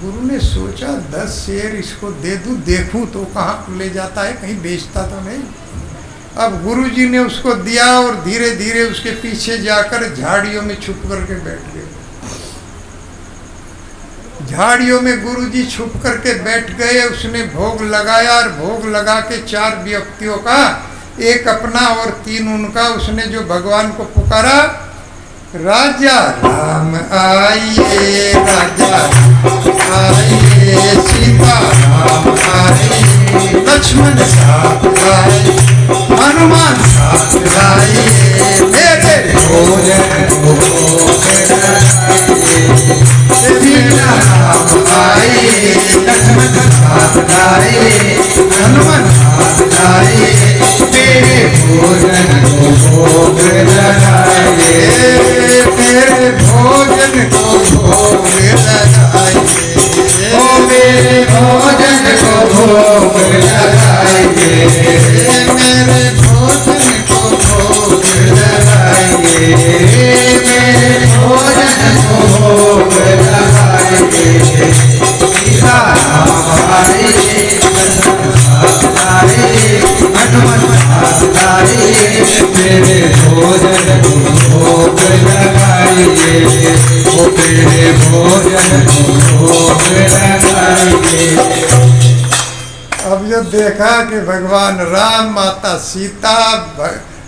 गुरु ने सोचा 10 शेर इसको दे दूं, देखूं तो कहाँ ले जाता है, कहीं बेचता तो नहीं। अब गुरु जी ने उसको दिया और धीरे धीरे उसके पीछे जाकर झाड़ियों में छुप करके बैठ गए। झाड़ियों में गुरु जी छुप करके बैठ गए। उसने भोग लगाया और भोग लगा के 4 व्यक्तियों का, एक अपना और 3 उनका, उसने जो भगवान को पुकारा, राजा राम आइए, राजा आइए, सीता राम आइए, लक्ष्मण साथ आए, हनुमान साथ आइए, मेरे भोजन को सीता राम आइए, लक्ष्मण साथ आइए, हनुमान साथ आइए, मेरे भोजन को भोग लगाइए, मेरे भोजन को भोग लगाइए, ओ मेरे भोजन को भोग लगाइए, मेरे भोजन को भोग लगाइए, मेरे भोजन को भोग लगाइए, सीता राम आइए, हनुमान साथ आइए, मेरे भोजन को भोग लगाइए, ओ मेरे भोजन को भोग लगाइए। अब जो देखा कि भगवान राम, माता सीता,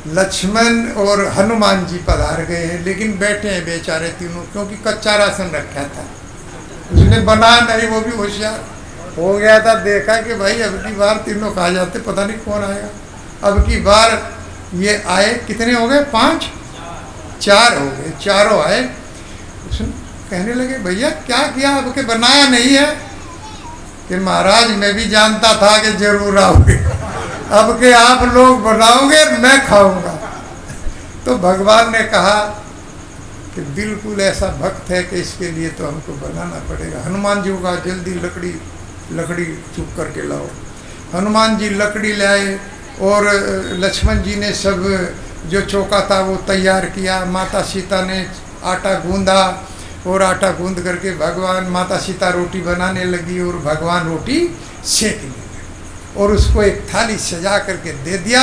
लक्ष्मण और हनुमान जी पधार गए हैं, लेकिन बैठे हैं बेचारे तीनों, क्योंकि कच्चा राशन रखा था, उसने बना नहीं, वो भी होशियार हो गया था। देखा कि भाई अब की बार तीनों खा जाते, पता नहीं कौन आएगा। अब की बार ये आए, कितने हो गए? 5, 4 हो गए, चारों आए। उसने कहने लगे भैया क्या किया, अब के बनाया नहीं है? कि महाराज मैं भी जानता था कि जरूर आओगे, अब के आप लोग बनाओगे मैं खाऊंगा। तो भगवान ने कहा कि बिल्कुल ऐसा भक्त है कि इसके लिए तो हमको बनाना पड़ेगा। हनुमान जी को कहा जल्दी लकड़ी चुप करके लाओ। हनुमान जी लकड़ी लाए और लक्ष्मण जी ने सब जो चौका था वो तैयार किया। माता सीता ने आटा गूंदा और आटा गूंद करके भगवान माता सीता रोटी बनाने लगी और भगवान रोटी सेकने लगे और उसको एक थाली सजा करके दे दिया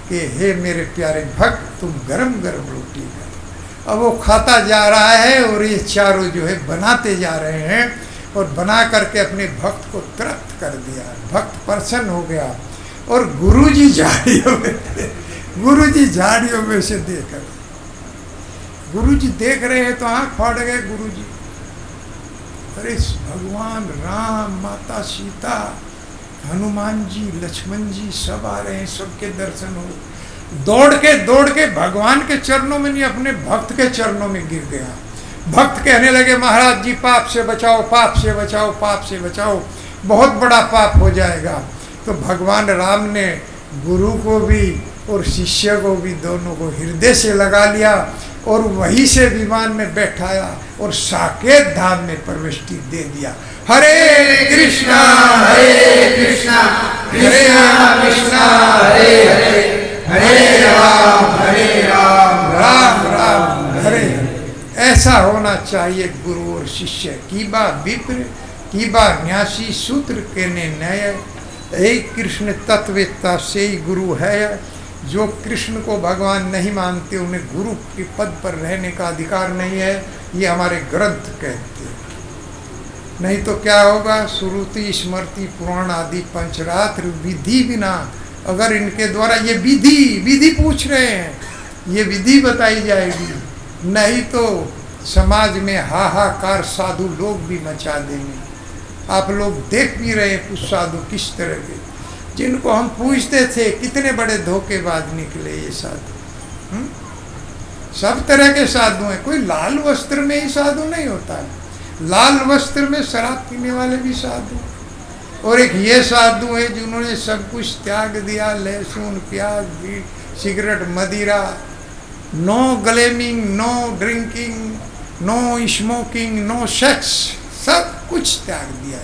कि हे मेरे प्यारे भक्त तुम गरम गरम रोटी खाओ। अब वो खाता जा रहा है और ये चारों जो है बनाते जा रहे हैं और बना करके अपने भक्त को तृप्त कर दिया। भक्त प्रसन्न हो गया और गुरुजी झाड़ियों में थे। गुरुजी झाड़ियों में से देखकर गुरुजी देख रहे हैं तो आंख फाड़ गए गुरुजी। अरे भगवान राम, माता सीता, हनुमान जी, लक्ष्मण जी सब आ रहे हैं, सबके दर्शन हो। दौड़ के भगवान के चरणों में नहीं अपने भक्त के चरणों में गिर गया। भक्त कहने लगे महाराज जी पाप से बचाओ, पाप से बचाओ, पाप से बचाओ, बहुत बड़ा पाप हो जाएगा। तो भगवान राम ने गुरु को भी और शिष्य को भी दोनों को हृदय से लगा लिया और वहीं से विमान में बैठाया और साकेत धाम में प्रविष्टि दे दिया। हरे कृष्णा कृष्णा कृष्णा हरे हरे, हरे राम राम राम हरे हरे। ऐसा होना चाहिए गुरु और शिष्य की बा विप्र की बा न्यासी सूत्र के ने नय। एक कृष्ण तत्ववेत्ता से ही गुरु है। जो कृष्ण को भगवान नहीं मानते उन्हें गुरु के पद पर रहने का अधिकार नहीं है, ये हमारे ग्रंथ कहते हैं। नहीं तो क्या होगा? श्रुति स्मृति पुराण आदि पंचरात्र विधि बिना, अगर इनके द्वारा ये विधि पूछ रहे हैं, ये विधि बताई जाएगी, नहीं तो समाज में हाहाकार साधु लोग भी मचा देंगे। आप लोग देख भी रहे हैं कुछ साधु किस तरह के, जिनको हम पूछते थे कितने बड़े धोखेबाज निकले ये साधु। सब तरह के साधु हैं, कोई लाल वस्त्र में ही साधु नहीं होता है। लाल वस्त्र में शराब पीने वाले भी साधु, और एक ये साधु है जिन्होंने सब कुछ त्याग दिया, लहसुन प्याज भी, सिगरेट मदिरा, no glamming, no drinking, no smoking, no sex, सब कुछ त्याग दिया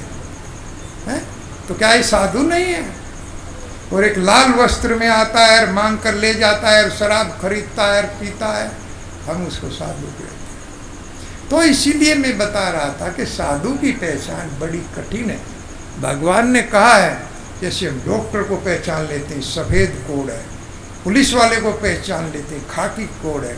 है? तो क्या ये साधु नहीं है? और एक लाल वस्त्र में आता है और मांग कर ले जाता है और शराब खरीदता है और पीता है, हम उसको साधु कहते हैं। तो इसीलिए मैं बता रहा था कि साधु की पहचान बड़ी कठिन है। भगवान ने कहा है, जैसे हम डॉक्टर को पहचान लेते हैं सफ़ेद कोड है, पुलिस वाले को पहचान लेते हैं खाकी कोड है,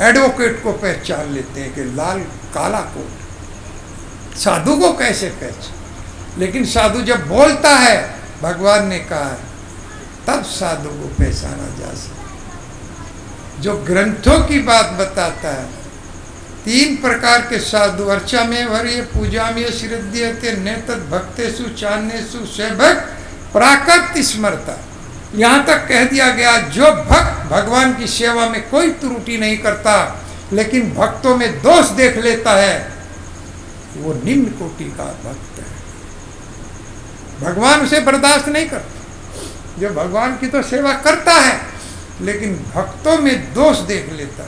एडवोकेट को पहचान लेते हैं कि लाल काला कोड। साधु को कैसे पहचान? लेकिन साधु जब बोलता है, भगवान ने कहा है, तब साधु को पहचाना जा सकता। जो ग्रंथों की बात बताता है, 3 प्रकार के साधु, अर्चा में वरीय पूजा में श्रद्धेयते नेतद भक्तेषु चान्येषु सेवक प्राकृत स्मरता। यहाँ तक कह दिया गया, जो भक्त भगवान की सेवा में कोई त्रुटि नहीं करता लेकिन भक्तों में दोष देख लेता है, वो निम्न कोटि का भक्त है। भगवान उसे बर्दाश्त नहीं करता। जो भगवान की तो सेवा करता है लेकिन भक्तों में दोष देख लेता,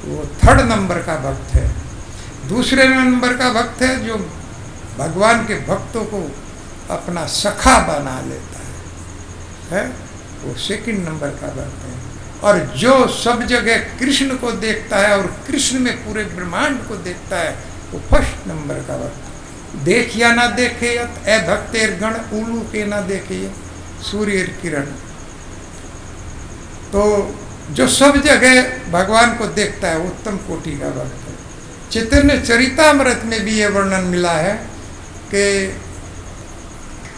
वो 3rd नंबर का भक्त है। दूसरे नंबर का भक्त है जो भगवान के भक्तों को अपना सखा बना लेता है, वो 2nd नंबर का भक्त है। और जो सब जगह कृष्ण को देखता है और कृष्ण में पूरे ब्रह्मांड को देखता है, वो 1st नंबर का भक्त। देख या ना देखे ए भक्तेर गण उल्लू के ना देखे सूर्य किरण। तो जो सब जगह भगवान को देखता है, उत्तम कोटि का भक्त है। चैतन्य चरितामृत में भी ये वर्णन मिला है कि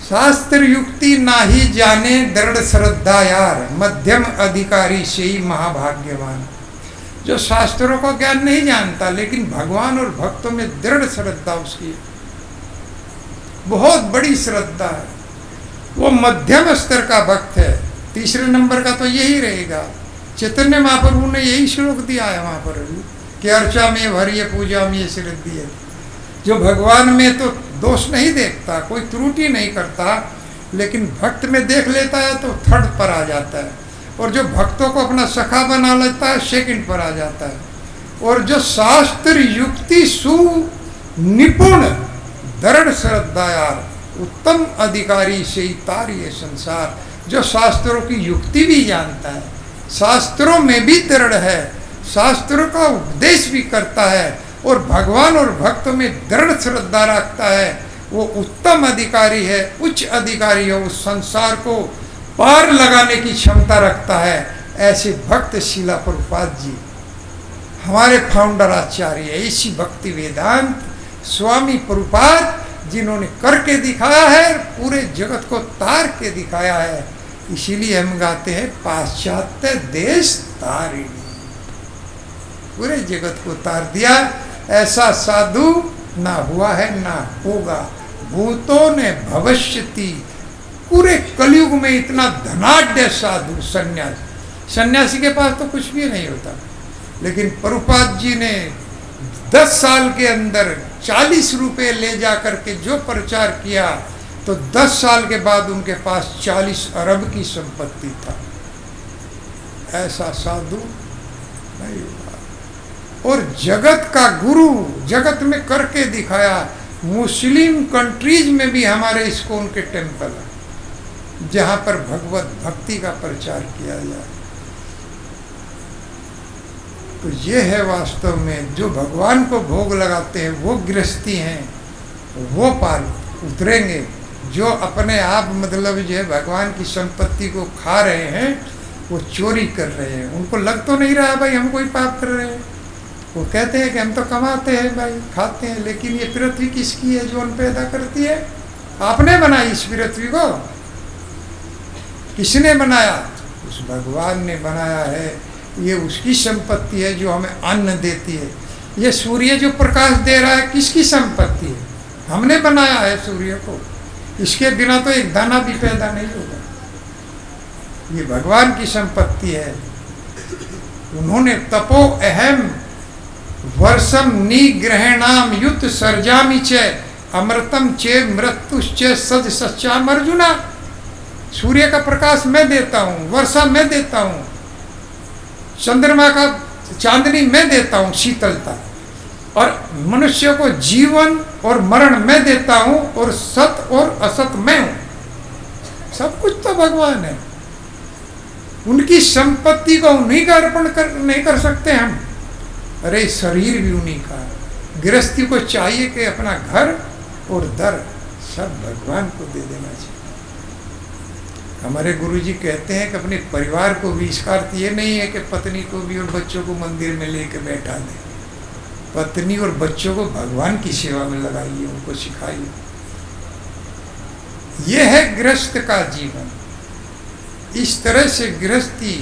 शास्त्र युक्ति नाही जाने दृढ़ श्रद्धा यार, मध्यम अधिकारी से ही महाभाग्यवान। जो शास्त्रों को ज्ञान नहीं जानता लेकिन भगवान और भक्तों में दृढ़ श्रद्धा उसकी बहुत बड़ी श्रद्धा है, वो मध्यम स्तर का भक्त है। 3रे नंबर का तो यही रहेगा। चैतन्य महाप्रभु ने यही श्लोक दिया है वहाँ पर कि अर्चा में भरिय पूजा में श्रद्धि है। जो भगवान में तो दोष नहीं देखता, कोई त्रुटि नहीं करता, लेकिन भक्त में देख लेता है तो 3rd पर आ जाता है। और जो भक्तों को अपना सखा बना लेता है 2nd पर आ जाता है। और जो शास्त्र युक्ति सुनिपुण दृढ़ श्रद्धा यार, उत्तम अधिकारी से ही तार ये संसार। जो शास्त्रों की युक्ति भी जानता है, शास्त्रों में भी दृढ़ है, शास्त्रों का उपदेश भी करता है और भगवान और भक्तों में दृढ़ श्रद्धा रखता है, वो उत्तम अधिकारी है, उच्च अधिकारी है, उस संसार को पार लगाने की क्षमता रखता है। ऐसे भक्त शिला प्रभुपाद जी हमारे फाउंडर आचार्य, ऐसी भक्ति वेदांत स्वामी प्रभुपाद जिन्होंने करके दिखाया है, पूरे जगत को तार के दिखाया है। इसीलिए हम गाते हैं पाश्चात्य देश तारिणी, पूरे जगत को तार दिया। ऐसा साधु ना हुआ है ना होगा, भूतों ने भविष्यति। पूरे कलयुग में इतना धनाढ्य साधु सन्यासी, सन्यासी के पास तो कुछ भी नहीं होता, लेकिन प्रभुपाद जी ने 10 साल के अंदर 40 रुपये ले जा करके जो प्रचार किया, तो 10 साल के बाद उनके पास 40 अरब की संपत्ति था। ऐसा साधु नहीं हुआ। और जगत का गुरु, जगत में करके दिखाया। मुस्लिम कंट्रीज में भी हमारे इस्कॉन के टेम्पल है जहाँ पर भगवत भक्ति का प्रचार किया जाए। तो ये है वास्तव में जो भगवान को भोग लगाते हैं वो गृहस्थी हैं, वो पार उतरेंगे। जो अपने आप मतलब जो है भगवान की संपत्ति को खा रहे हैं, वो चोरी कर रहे हैं। उनको लग तो नहीं रहा भाई हम कोई पाप कर रहे हैं, वो कहते हैं कि हम तो कमाते हैं भाई, खाते हैं, लेकिन ये पृथ्वी किसकी है जो अन्न पैदा करती है? आपने बनाई इस पृथ्वी को, किसने बनाया? उस भगवान ने बनाया है। ये उसकी संपत्ति है जो हमें अन्न देती है। ये सूर्य जो प्रकाश दे रहा है किसकी संपत्ति है? हमने बनाया है सूर्य को, इसके बिना तो एक दाना भी पैदा नहीं होगा। ये भगवान की संपत्ति है। उन्होंने तपो अहम वर्षम निग्रहणाम युत सर्जामि च अमृतम चे मृत्युश्च सज सच्चाम अर्जुना। सूर्य का प्रकाश मैं देता हूँ, वर्षा मैं देता हूँ, चंद्रमा का चांदनी मैं देता हूँ, शीतलता, और मनुष्य को जीवन और मरण मैं देता हूँ, और सत और असत मैं हूँ। सब कुछ तो भगवान है। उनकी संपत्ति को उन्हीं का अर्पण नहीं कर सकते हम? अरे शरीर भी उन्हीं का है। गृहस्थी को चाहिए कि अपना घर और दर सब भगवान को दे देना चाहिए। हमारे गुरुजी कहते हैं कि अपने परिवार को भी इसका अर्थ ये नहीं है कि पत्नी को भी और बच्चों को मंदिर में लेके बैठा दें। पत्नी और बच्चों को भगवान की सेवा में लगाइए, उनको सिखाइए। यह है गृहस्थ का जीवन। इस तरह से गृहस्थी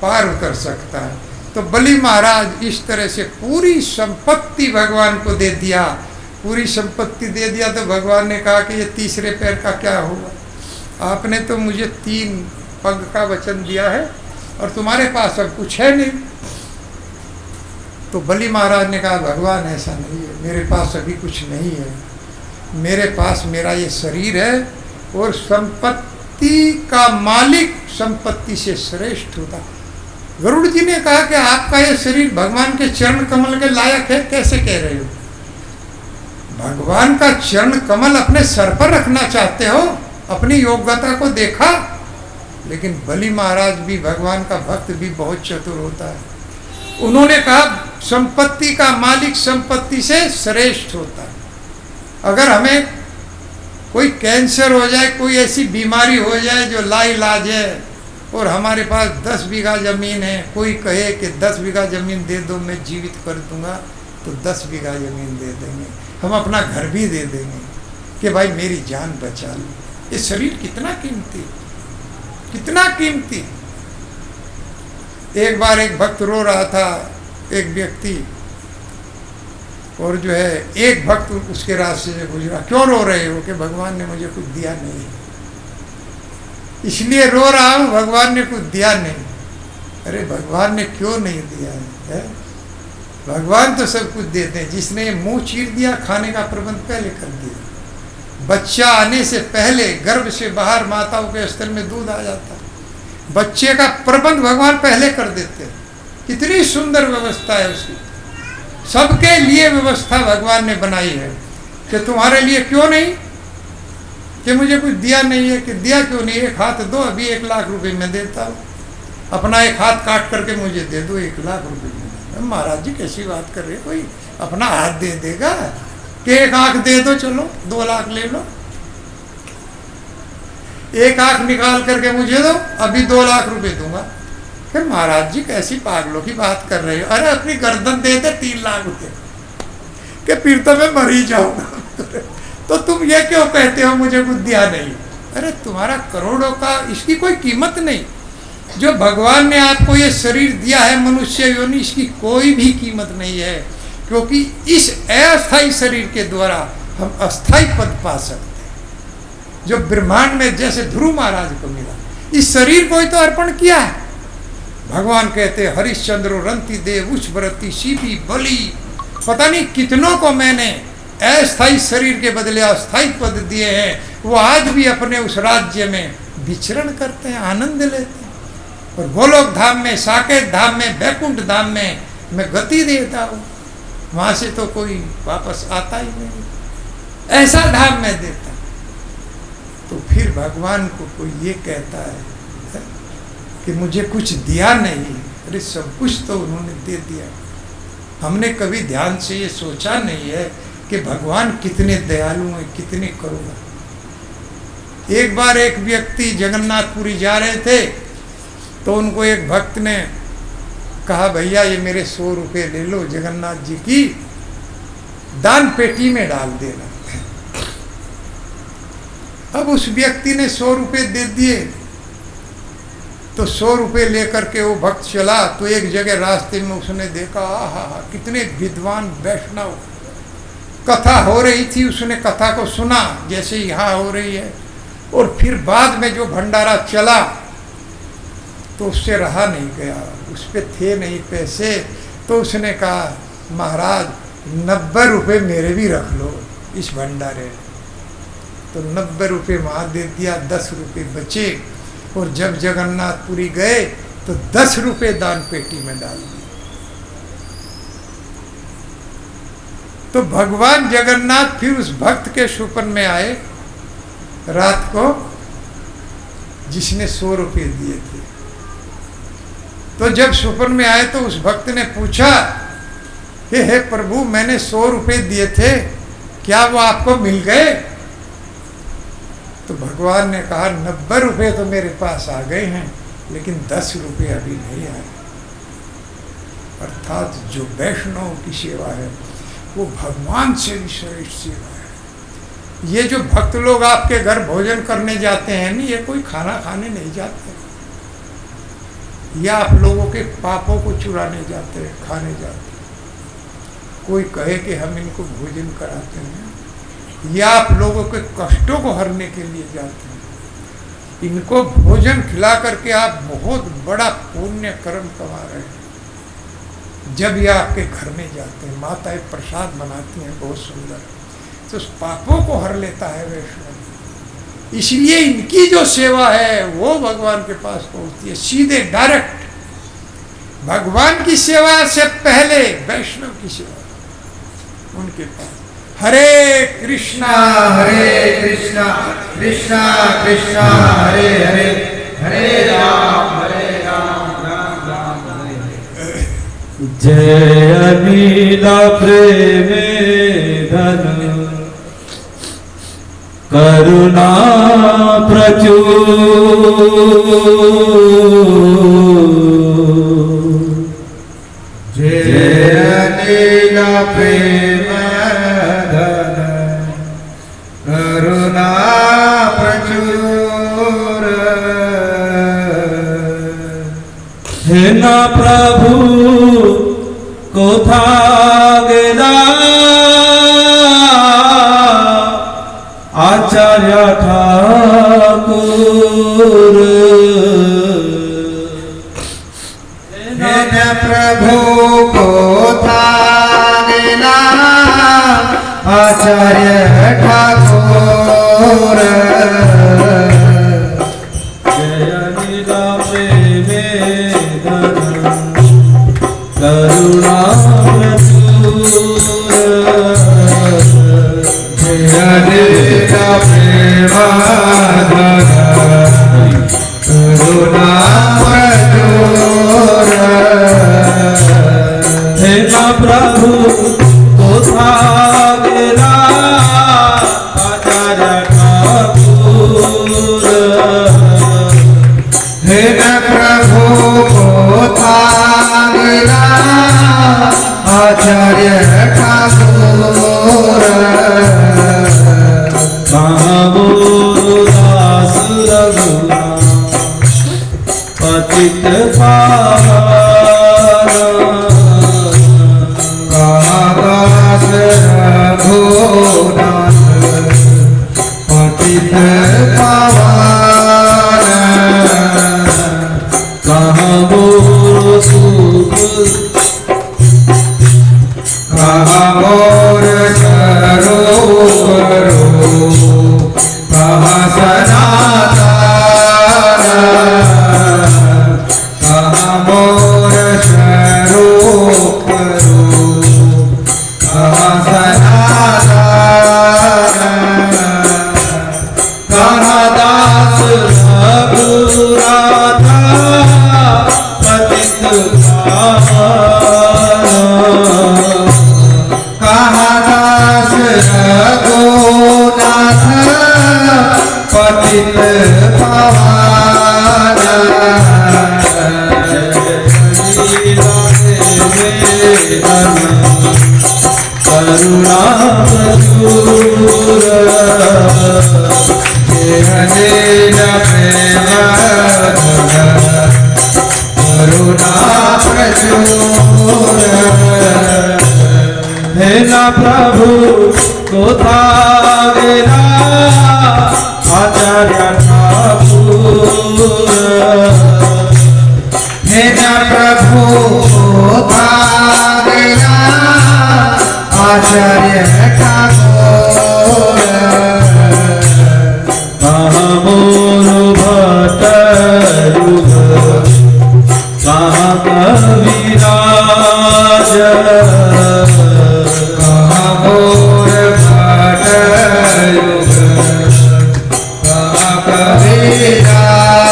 पार उतर सकता है। तो बलि महाराज इस तरह से पूरी संपत्ति भगवान को दे दिया। पूरी संपत्ति दे दिया तो भगवान ने कहा कि ये तीसरे पैर का क्या होगा? आपने तो मुझे 3 पग का वचन दिया है और तुम्हारे पास अब कुछ है नहीं। तो बलि महाराज ने कहा भगवान ऐसा नहीं है, मेरे पास अभी कुछ नहीं है। मेरे पास मेरा ये शरीर है और संपत्ति का मालिक संपत्ति से श्रेष्ठ होता। गरुड़ जी ने कहा कि आपका ये शरीर भगवान के चरण कमल के लायक है, कैसे कह रहे हो? भगवान का चरण कमल अपने सर पर रखना चाहते हो? अपनी योग्यता को देखा। लेकिन बलि महाराज भी, भगवान का भक्त भी बहुत चतुर होता है। उन्होंने कहा संपत्ति का मालिक संपत्ति से श्रेष्ठ होता है। अगर हमें कोई कैंसर हो जाए, कोई ऐसी बीमारी हो जाए जो लाइलाज है और हमारे पास 10 बीघा जमीन है, कोई कहे कि 10 बीघा जमीन दे दो मैं जीवित कर दूंगा, तो 10 बीघा जमीन दे देंगे। हम अपना घर भी दे देंगे कि भाई मेरी जान बचा लो। ये शरीर कितना कीमती, कितना कीमती। एक बार एक भक्त रो रहा था, एक व्यक्ति, और जो है एक भक्त उसके रास्ते से गुजरा। क्यों रो रहे हो? कि भगवान ने मुझे कुछ दिया नहीं, इसलिए रो रहा हूँ, भगवान ने कुछ दिया नहीं। अरे भगवान ने क्यों नहीं दिया है? भगवान तो सब कुछ देते हैं। जिसने मुंह चीर दिया, खाने का प्रबंध पहले कर दिया। बच्चा आने से पहले गर्भ से बाहर माताओं के स्तन में दूध आ जाता है। बच्चे का प्रबंध भगवान पहले कर देते हैं। कितनी सुंदर व्यवस्था है उसकी। सबके लिए व्यवस्था भगवान ने बनाई है कि तुम्हारे लिए क्यों नहीं, कि मुझे कुछ दिया नहीं है। कि दिया क्यों नहीं? एक हाथ दो, अभी 1 लाख रुपए मैं देता हूँ। अपना एक हाथ काट करके मुझे दे दो, 1 लाख रुपए। महाराज जी कैसी बात कर रहे हो? कोई अपना हाथ दे देगा? कि एक आंख दे दो, चलो 2 लाख ले लो। एक आंख निकाल करके मुझे दो, अभी 2 लाख रुपए दूंगा। फिर महाराज जी कैसी पागलों की बात कर रहे हो? अरे अपनी गर्दन दे दे 3 लाख रुपए, कि फिर तो मैं मर ही जाऊंगा। तो तुम ये क्यों कहते हो मुझे कुछ दिया नहीं? अरे तुम्हारा करोड़ों का इसकी कोई कीमत नहीं। जो भगवान ने आपको ये शरीर दिया है मनुष्य योनि, इसकी कोई भी कीमत नहीं है। क्योंकि इस अस्थायी शरीर के द्वारा हम अस्थायी पद पा सकते हैं, जो ब्रह्मांड में जैसे ध्रुव महाराज को मिला। इस शरीर को ही तो अर्पण किया है। भगवान कहते हैं हरिश्चंद्र रंति देव उच्च व्रति शिवी बलि, पता नहीं कितनों को मैंने अस्थायी शरीर के बदले अस्थायी पद दिए हैं। वो आज भी अपने उस राज्य में विचरण करते हैं, आनंद लेते हैं। और गोलोक धाम में, साकेत धाम में, बैकुंठ धाम में मैं गति देता हूँ। वहाँ से तो कोई वापस आता ही नहीं, ऐसा धाम में देता। तो फिर भगवान को कोई ये कहता है कि मुझे कुछ दिया नहीं? अरे सब कुछ तो उन्होंने दे दिया। हमने कभी ध्यान से ये सोचा नहीं है कि भगवान कितने दयालु हैं, कितने करुणा। एक बार एक व्यक्ति जगन्नाथपुरी जा रहे थे, तो उनको एक भक्त ने कहा भैया ये मेरे 100 रुपये ले लो, जगन्नाथ जी की दान पेटी में डाल देना। अब उस व्यक्ति ने 100 रुपये दे दिए। तो 100 रुपये लेकर के वो भक्त चला, तो एक जगह रास्ते में उसने देखा, आहा कितने विद्वान वैष्णव, कथा हो रही थी। उसने कथा को सुना जैसे यहाँ हो रही है, और फिर बाद में जो भंडारा चला तो उससे रहा नहीं गया। उस पे थे नहीं पैसे, तो उसने कहा महाराज 90 रुपये मेरे भी रख लो इस भंडारे। तो 90 रुपये वहाँ दे दिया, 10 रुपये बचे। और जब जगन्नाथपुरी गए तो 10 रुपये दान पेटी में डाल दिए। तो भगवान जगन्नाथ फिर उस भक्त के सुपन में आए रात को, जिसने 100 रुपये दिए थे। तो जब स्वप्न में आए तो उस भक्त ने पूछा कि हे प्रभु, मैंने 100 रुपये दिए थे, क्या वो आपको मिल गए? तो भगवान ने कहा 90 रुपये तो मेरे पास आ गए हैं, लेकिन 10 रुपये अभी नहीं आए। अर्थात जो वैष्णव की सेवा है वो भगवान से भी श्रेष्ठ सेवा है। ये जो भक्त लोग आपके घर भोजन करने जाते हैं ना, ये कोई खाना खाने नहीं जाते, या आप लोगों के पापों को चुराने जाते हैं, खाने जाते हैं। कोई कहे कि हम इनको भोजन कराते हैं, या आप लोगों के कष्टों को हरने के लिए जाते हैं। इनको भोजन खिला करके आप बहुत बड़ा पुण्य कर्म कमा रहे हैं। जब ये आपके घर में जाते हैं, माताएं प्रसाद बनाती हैं बहुत सुंदर, तो उस पापों को हर लेता है वैष्णव। इसलिए इनकी जो सेवा है वो भगवान के पास पहुंचती है सीधे, डायरेक्ट। भगवान की सेवा से पहले वैष्णव की सेवा उनके पास। हरे कृष्णा कृष्णा कृष्णा हरे हरे, हरे राम राम राम हरे। जय अनिला प्रेम धन करुणा प्रचुर, जय अनिला प्रेम धन करुणा प्रचुर। हे ना प्रभु कोथा गेला आचार्य ठाकुर, हे प्रभु कोथा गेला आचार्य ठाकुर। जय नीला प्रेम धन करुणा प्रचुर, जय नीला प्रेम धन करुणा प्रचुर। हे ना प्रभु कोथा गेला आचार्य ठाकुर, हे प्रभु कोथा गेला आचार्य ठाकुर। दास रघुनाथ पतित पावन, दास रघुनाथ पतित पावन। कहाँ मोर सुख कहाँ मोर सरोवर, कहाँ सनातन, कहाँ मोर सरोवर, कहाँ सनातन। कहाँ दास रघुनाथ पतित पावन, कहाँ दास रघुनाथ पतित पावन। करुणा प्रचुर, जय नीला प्रेम धन करुणा प्रचुर। हे ना प्रभु कोथा गेला आचार्य ठाकुर, हे प्रभु कोथा गेला आचार्य ठाकुर। कहाँ मोर भट्ट युग कहाँ कविराज, कहाँ मोर भट्ट युग कहाँ कविराज।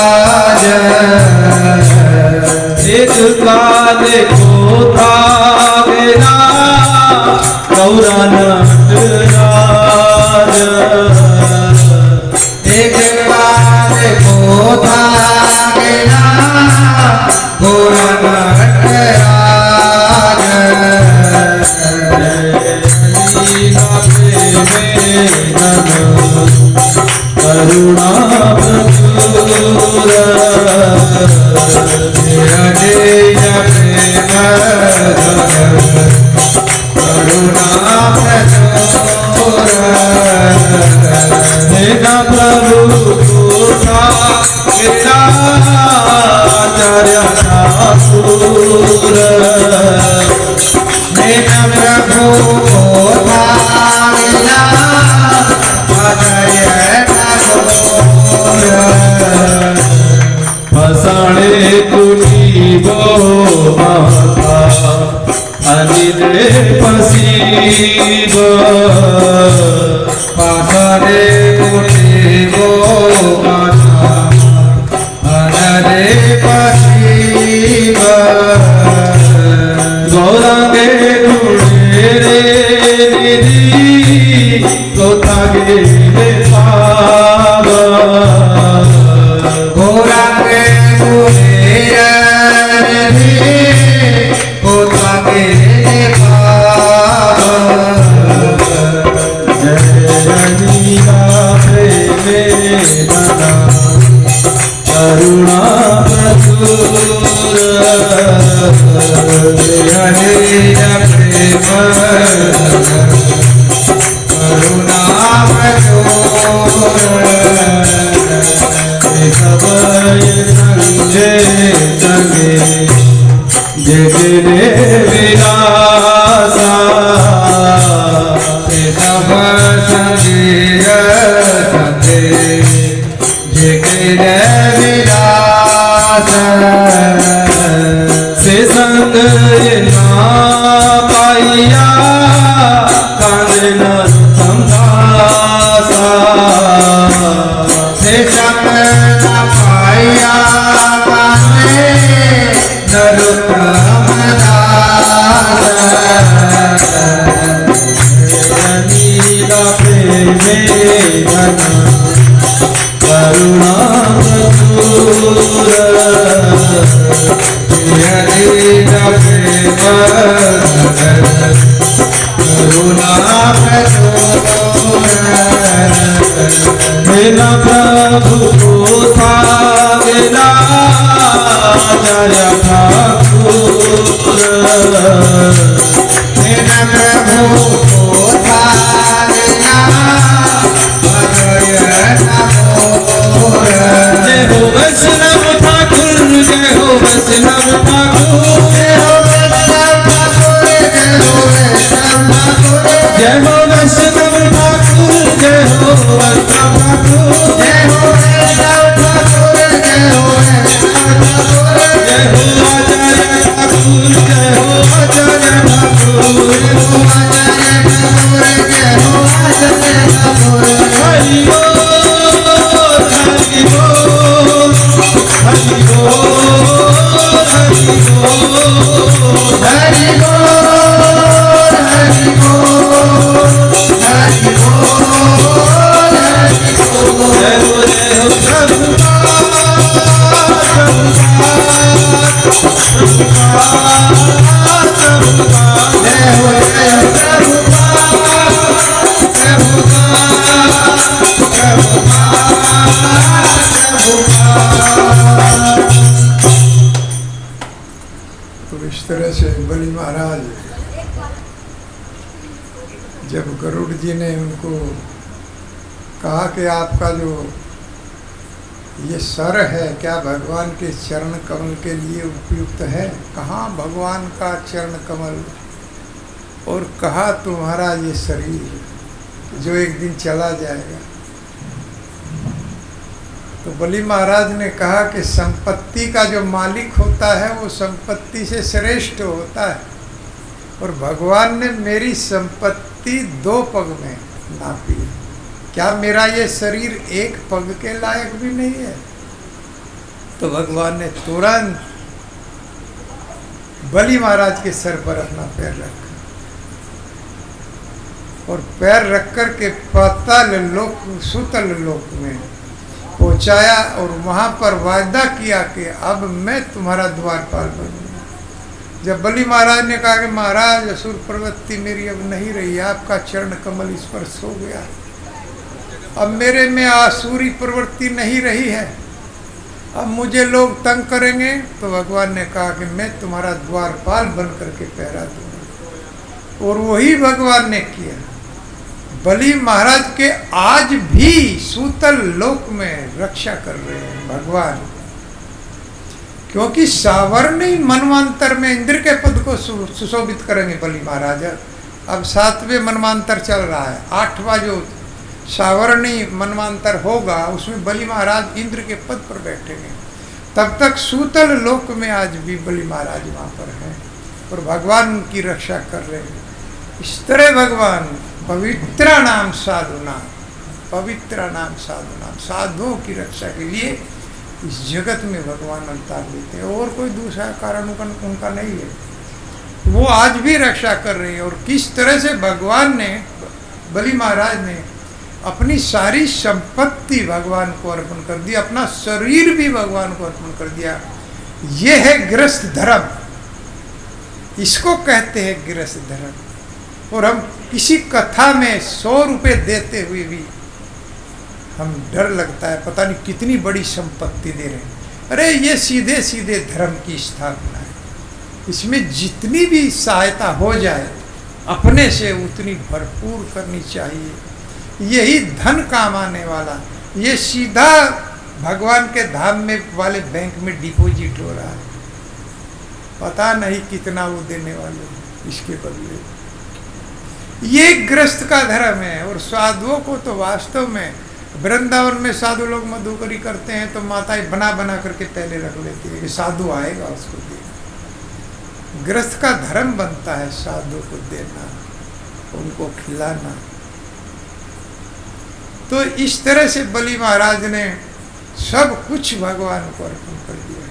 एक काले को था मेरा गौरा नटराज एक काले को था मेरा गौरा नटराज लीला करुणा प्रचुर जय प्रेम करुणा प्रचुर मेरा प्रभु था मेरा आचार्य ठाकुर मेरा प्रभु को था मेरा आचार्य ठाकुर फसाणे कुटी गो माता अनिले पसीब पासरे कुटी गो माता अनरे पसीब गौरांगे गुणे रे निधि गोतागे रे पावा गोरांगे गुणेरनि गोतागे पावा जय लीला प्रेमे मना करुणा प्रचुर हरे प्रेम करुणा प्रचुर सबय संगे संगे जगने विलासा सब संगीर सते जगन विलास से संग ना पाइया कांदन संदासा से संग न पाया काने नरोत्तम दास लीला प्रेमे मना करुणा प्रचुर हरे प्रेम करुणा प्रचुर मेरा प्रभु को था मेरा आचार्य ठाकुर मेरा प्रभु को था मेरा आचार्य ठाकुर जय हो वैष्णव ठाकुर जय हो वैष्णव ठाकुर जय हो वैष्णव ठाकुर जय हो वैष्णव ठाकुर जय हो वैष्णव ठाकुर जय हो वैष्णव ठाकुर जय हो वैष्णव ठाकुर जय हो वैष्णव ठाकुर जय हो आचार्य ठाकुर जय हो आचार्य ठाकुर जय हो आचार्य ठाकुर जय हो आचार्य ठाकुर हरि बोल हरि बोल हरि बोल हरि बोल हरि बोल हरि बोल हरि बोल हरि बोल जय हो प्रभुपाद प्रभुपाद जय हो तो इस तरह से बलि महाराज जब गरुड़ जी ने उनको कहा कि आपका जो ये सर है क्या भगवान के चरण कमल के लिए उपयुक्त है? कहाँ भगवान का चरण कमल, और कहा तुम्हारा ये शरीर जो एक दिन चला जाएगा। तो बलि महाराज ने कहा कि संपत्ति का जो मालिक होता है वो संपत्ति से श्रेष्ठ होता है, और भगवान ने मेरी संपत्ति 2 पग में नापी। क्या मेरा ये शरीर 1 पग के लायक भी नहीं है? तो भगवान ने तुरंत बलि महाराज के सर पर अपना पैर रखा और पैर रख कर के पाताल लोक सुतल लोक में पहुंचाया और वहां पर वायदा किया कि अब मैं तुम्हारा द्वारपाल बनूंगा। जब बलि महाराज ने कहा कि महाराज असुर प्रवृत्ति मेरी अब नहीं रही, आपका चरण कमल स्पर्श हो गया, अब मेरे में आसुरी प्रवृत्ति नहीं रही है, अब मुझे लोग तंग करेंगे, तो भगवान ने कहा कि मैं तुम्हारा द्वारपाल बन करके पहरा दूंगा। और वही भगवान ने किया। बलि महाराज के आज भी सूतल लोक में रक्षा कर रहे हैं भगवान, क्योंकि सावर्णी मनवांतर में इंद्र के पद को सुशोभित करेंगे बलि महाराज। अब 7वें मनवांतर चल रहा है, 8वां जो सावर्णी मनवांतर होगा उसमें बलि महाराज इंद्र के पद पर बैठेंगे। तब तक सूतल लोक में आज भी बलि महाराज वहाँ पर हैं और भगवान उनकी रक्षा कर रहे हैं। इस तरह भगवान पवित्र नाम साधुना, पवित्र नाम साधुना, साधुओं की रक्षा के लिए इस जगत में भगवान अवतार लेते हैं, और कोई दूसरा कारण उनका नहीं है। वो आज भी रक्षा कर रहे हैं। और किस तरह से भगवान ने, बलि महाराज ने अपनी सारी संपत्ति भगवान को अर्पण कर दिया, अपना शरीर भी भगवान को अर्पण कर दिया। ये है गृहस्थ धर्म, इसको कहते हैं गृहस्थ धर्म। और हम किसी कथा में 100 रुपये देते हुए भी हम डर लगता है, पता नहीं कितनी बड़ी संपत्ति दे रहे हैं। अरे ये सीधे सीधे धर्म की स्थापना है, इसमें जितनी भी सहायता हो जाए अपने से उतनी भरपूर करनी चाहिए। यही धन काम आने वाला, ये सीधा भगवान के धाम में वाले बैंक में डिपॉजिट हो रहा है, पता नहीं कितना वो देने वाले हैं इसके बदले। ये गृहस्थ का धर्म है। और साधुओं को तो वास्तव में वृंदावन में साधु लोग मधुकरी करते हैं तो माताएं बना बना करके पहले रख लेती है कि साधु आएगा उसको देना। गृहस्थ का धर्म बनता है साधु को देना, उनको खिलाना। तो इस तरह से बलि महाराज ने सब कुछ भगवान को अर्पण कर दिया।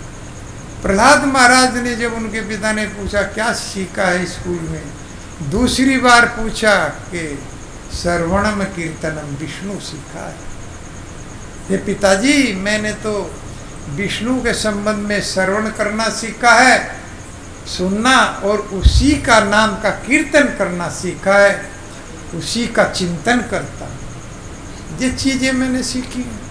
प्रहलाद महाराज ने जब उनके पिता ने पूछा क्या सीखा है स्कूल में, दूसरी बार पूछा कि श्रवणम कीर्तनम, विष्णु सीखा है। ये पिताजी मैंने तो विष्णु के संबंध में श्रवण करना सीखा है, सुनना, और उसी का नाम का कीर्तन करना सीखा है, उसी का चिंतन करता। ये चीजें मैंने सीखी हैं।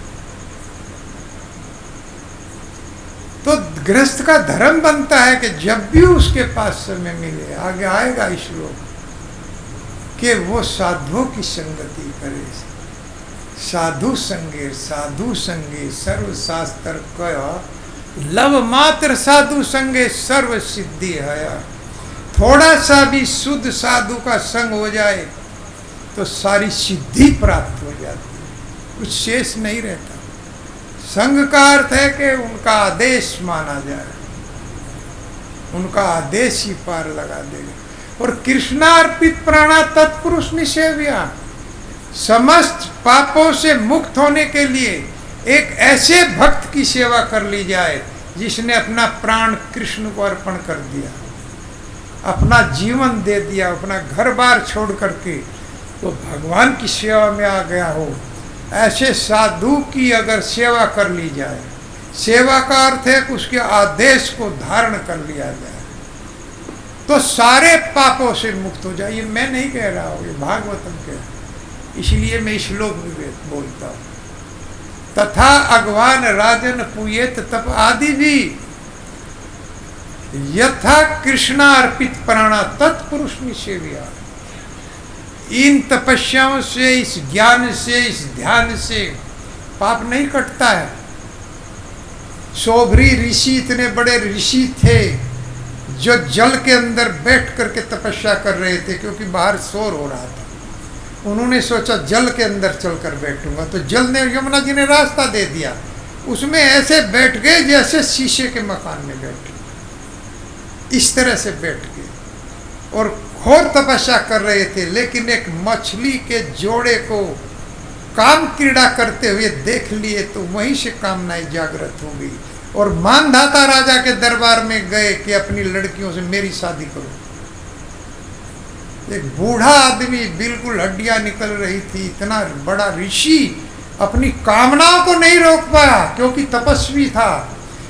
तो गृहस्थ का धर्म बनता है कि जब भी उसके पास समय मिले, आगे आएगा श्लोक, कि वो साधुओं की संगति करे। साधु संगे सर्व शास्त्र कह, लव मात्र साधु संगे सर्व सिद्धि है। थोड़ा सा भी शुद्ध साधु का संग हो जाए तो सारी सिद्धि प्राप्त हो जाती है, कुछ शेष नहीं रहता। संग का अर्थ है कि उनका आदेश माना जाए, उनका आदेश ही पार लगा देगा। और कृष्णार्पित प्राणा तत्पुरुष निसेव्या, समस्त पापों से मुक्त होने के लिए एक ऐसे भक्त की सेवा कर ली जाए जिसने अपना प्राण कृष्ण को अर्पण कर दिया, अपना जीवन दे दिया, अपना घर बार छोड़ करके तो भगवान की सेवा में आ गया हो। ऐसे साधु की अगर सेवा कर ली जाए, सेवा का अर्थ है कि उसके आदेश को धारण कर लिया जाए, तो सारे पापों से मुक्त हो जाए। ये मैं नहीं कह रहा हूँ, ये भागवतम कह रहा है, इसलिए मैं श्लोक में बोलता हूँ। तथा अगवान राजन पुयेत तप आदि भी यथा कृष्णा अर्पित प्राणा तत्पुरुष निसेव्या। इन तपस्याओं से, इस ज्ञान से, इस ध्यान से पाप नहीं कटता है। शोभरी ऋषि इतने बड़े ऋषि थे जो जल के अंदर बैठ करके तपस्या कर रहे थे, क्योंकि बाहर शोर हो रहा था। उन्होंने सोचा जल के अंदर चलकर बैठूंगा, तो जल ने, यमुना जी ने रास्ता दे दिया, उसमें ऐसे बैठ गए जैसे शीशे के मकान में बैठे, इस तरह से बैठ गए और घोर तपस्या कर रहे थे। लेकिन एक मछली के जोड़े को काम क्रीड़ा करते हुए देख लिए तो वहीं से कामनाएं जागृत हो गई और मानधाता राजा के दरबार में गए कि अपनी लड़कियों से मेरी शादी करो। एक बूढ़ा आदमी, बिल्कुल हड्डियां निकल रही थी, इतना बड़ा ऋषि अपनी कामनाओं को नहीं रोक पाया क्योंकि तपस्वी था।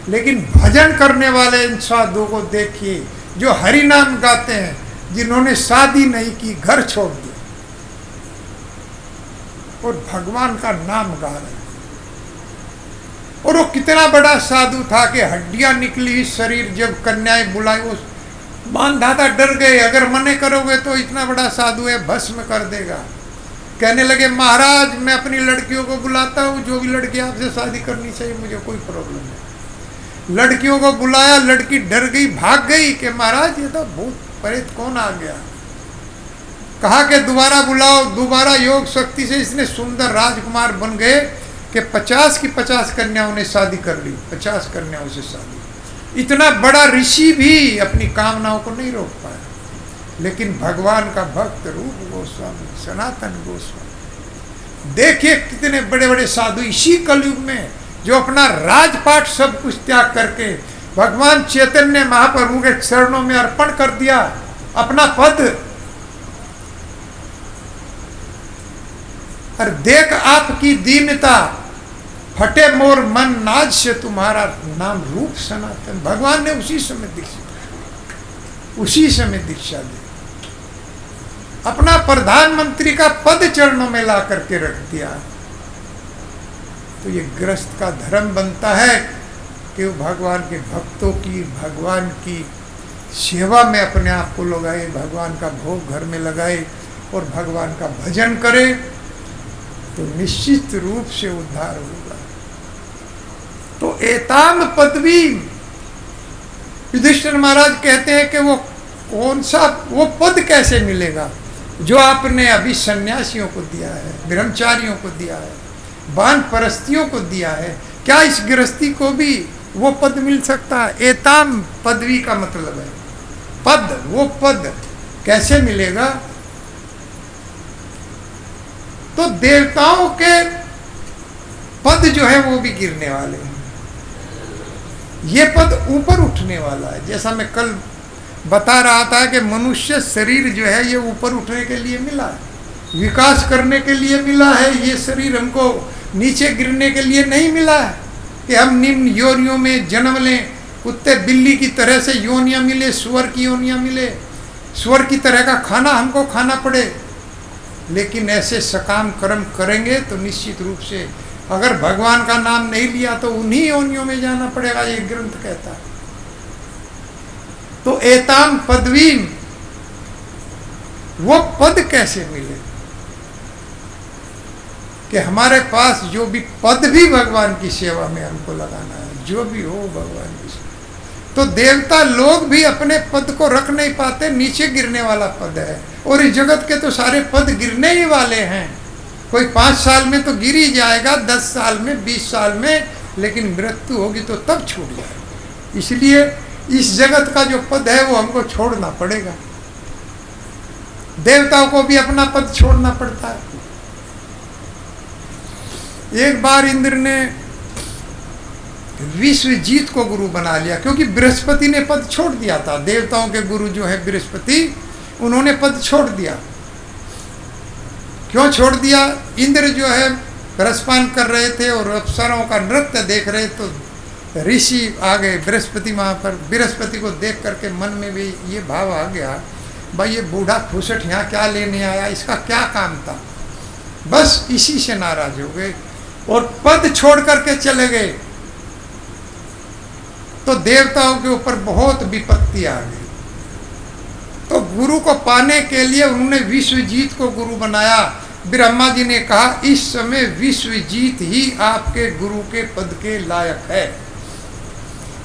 लेकिन भजन करने वाले इन साधुओं को देखिए जो हरि नाम गाते हैं, जिन्होंने शादी नहीं की, घर छोड़ दिया और भगवान का नाम गा रहे हैं। और वो कितना बड़ा साधु था कि हड्डियां निकली हुई शरीर, जब कन्याएं बुलाई वो मानधाता डर गए, अगर मने करोगे तो इतना बड़ा साधु है भस्म कर देगा। कहने लगे महाराज मैं अपनी लड़कियों को बुलाता हूँ, जो भी लड़की आपसे शादी करनी चाहिए, मुझे कोई प्रॉब्लम नहीं। लड़कियों को बुलाया, लड़की डर गई, भाग गई कि महाराज ये तो भूत प्रेत कौन आ गया। कहा कि दोबारा बुलाओ, दोबारा योग शक्ति से इसने सुंदर राजकुमार बन गए कि 50 की 50 कन्याओं ने शादी कर ली, 50 कन्याओं से शादी। इतना बड़ा ऋषि भी अपनी कामनाओं को नहीं रोक पाया। लेकिन भगवान का भक्त रूप गोस्वामी, सनातन गोस्वामी, देखिए कितने बड़े बड़े साधु इसी कलयुग में जो अपना राजपाट सब कुछ त्याग करके भगवान चैतन्य महाप्रभु के चरणों में अर्पण कर दिया अपना पद। और देख आपकी दीनता, फटे मोर मन नाज से तुम्हारा नाम रूप सनातन। भगवान ने उसी समय दीक्षा दी, अपना प्रधानमंत्री का पद चरणों में ला करके रख दिया। तो ये गृहस्थ का धर्म बनता है कि वो भगवान के भक्तों की, भगवान की सेवा में अपने आप को लगाए, भगवान का भोग घर में लगाए और भगवान का भजन करे, तो निश्चित रूप से उद्धार होगा। तो एताम पदवी, युधिष्ठिर महाराज कहते हैं कि वो कौन सा, वो पद कैसे मिलेगा जो आपने अभी सन्यासियों को दिया है, ब्रह्मचारियों को दिया है, वानप्रस्थियों को दिया है, क्या इस गृहस्थी को भी वो पद मिल सकता है? एताम पदवी का मतलब है पद, वो पद कैसे मिलेगा? तो देवताओं के पद जो है वो भी गिरने वाले हैं, ये पद ऊपर उठने वाला है। जैसा मैं कल बता रहा था कि मनुष्य शरीर जो है ये ऊपर उठने के लिए मिला है, विकास करने के लिए मिला है। ये शरीर हमको नीचे गिरने के लिए नहीं मिला है कि हम निम्न योनियों में जन्म लें, कुत्ते बिल्ली की तरह से योनियां मिले, सुअर की योनियां मिले, सुअर की तरह का खाना हमको खाना पड़े। लेकिन ऐसे सकाम कर्म करेंगे तो निश्चित रूप से अगर भगवान का नाम नहीं लिया तो उन्हीं योनियों में जाना पड़ेगा, ये ग्रंथ कहता है। तो एताम पदवी, वो पद कैसे मिले कि हमारे पास जो भी पद भी भगवान की सेवा में हमको लगाना है, जो भी हो भगवान की सेवा। तो देवता लोग भी अपने पद को रख नहीं पाते, नीचे गिरने वाला पद है। और इस जगत के तो सारे पद गिरने ही वाले हैं। कोई 5 साल में तो गिर ही जाएगा, 10 साल में, 20 साल में, लेकिन मृत्यु होगी तो तब छूट जाएगा। इसलिए इस जगत का जो पद है वो हमको छोड़ना पड़ेगा। देवताओं को भी अपना पद छोड़ना पड़ता है। एक बार इंद्र ने विश्वजीत को गुरु बना लिया क्योंकि बृहस्पति ने पद छोड़ दिया था। देवताओं के गुरु जो है बृहस्पति, उन्होंने पद छोड़ दिया। क्यों छोड़ दिया? इंद्र जो है रसपान कर रहे थे और अप्सराओं का नृत्य देख रहे, तो ऋषि आ गए बृहस्पति वहाँ पर। बृहस्पति को देख करके मन में भी ये भाव आ गया, भाई ये बूढ़ा फुसट यहाँ क्या लेने आया, इसका क्या काम था। बस इसी से नाराज हो गए और पद छोड़ करके चले गए। तो देवताओं के ऊपर बहुत विपत्ति आ गई। तो गुरु को पाने के लिए उन्होंने विश्वजीत को गुरु बनाया। ब्रह्मा जी ने कहा इस समय विश्वजीत ही आपके गुरु के पद के लायक है।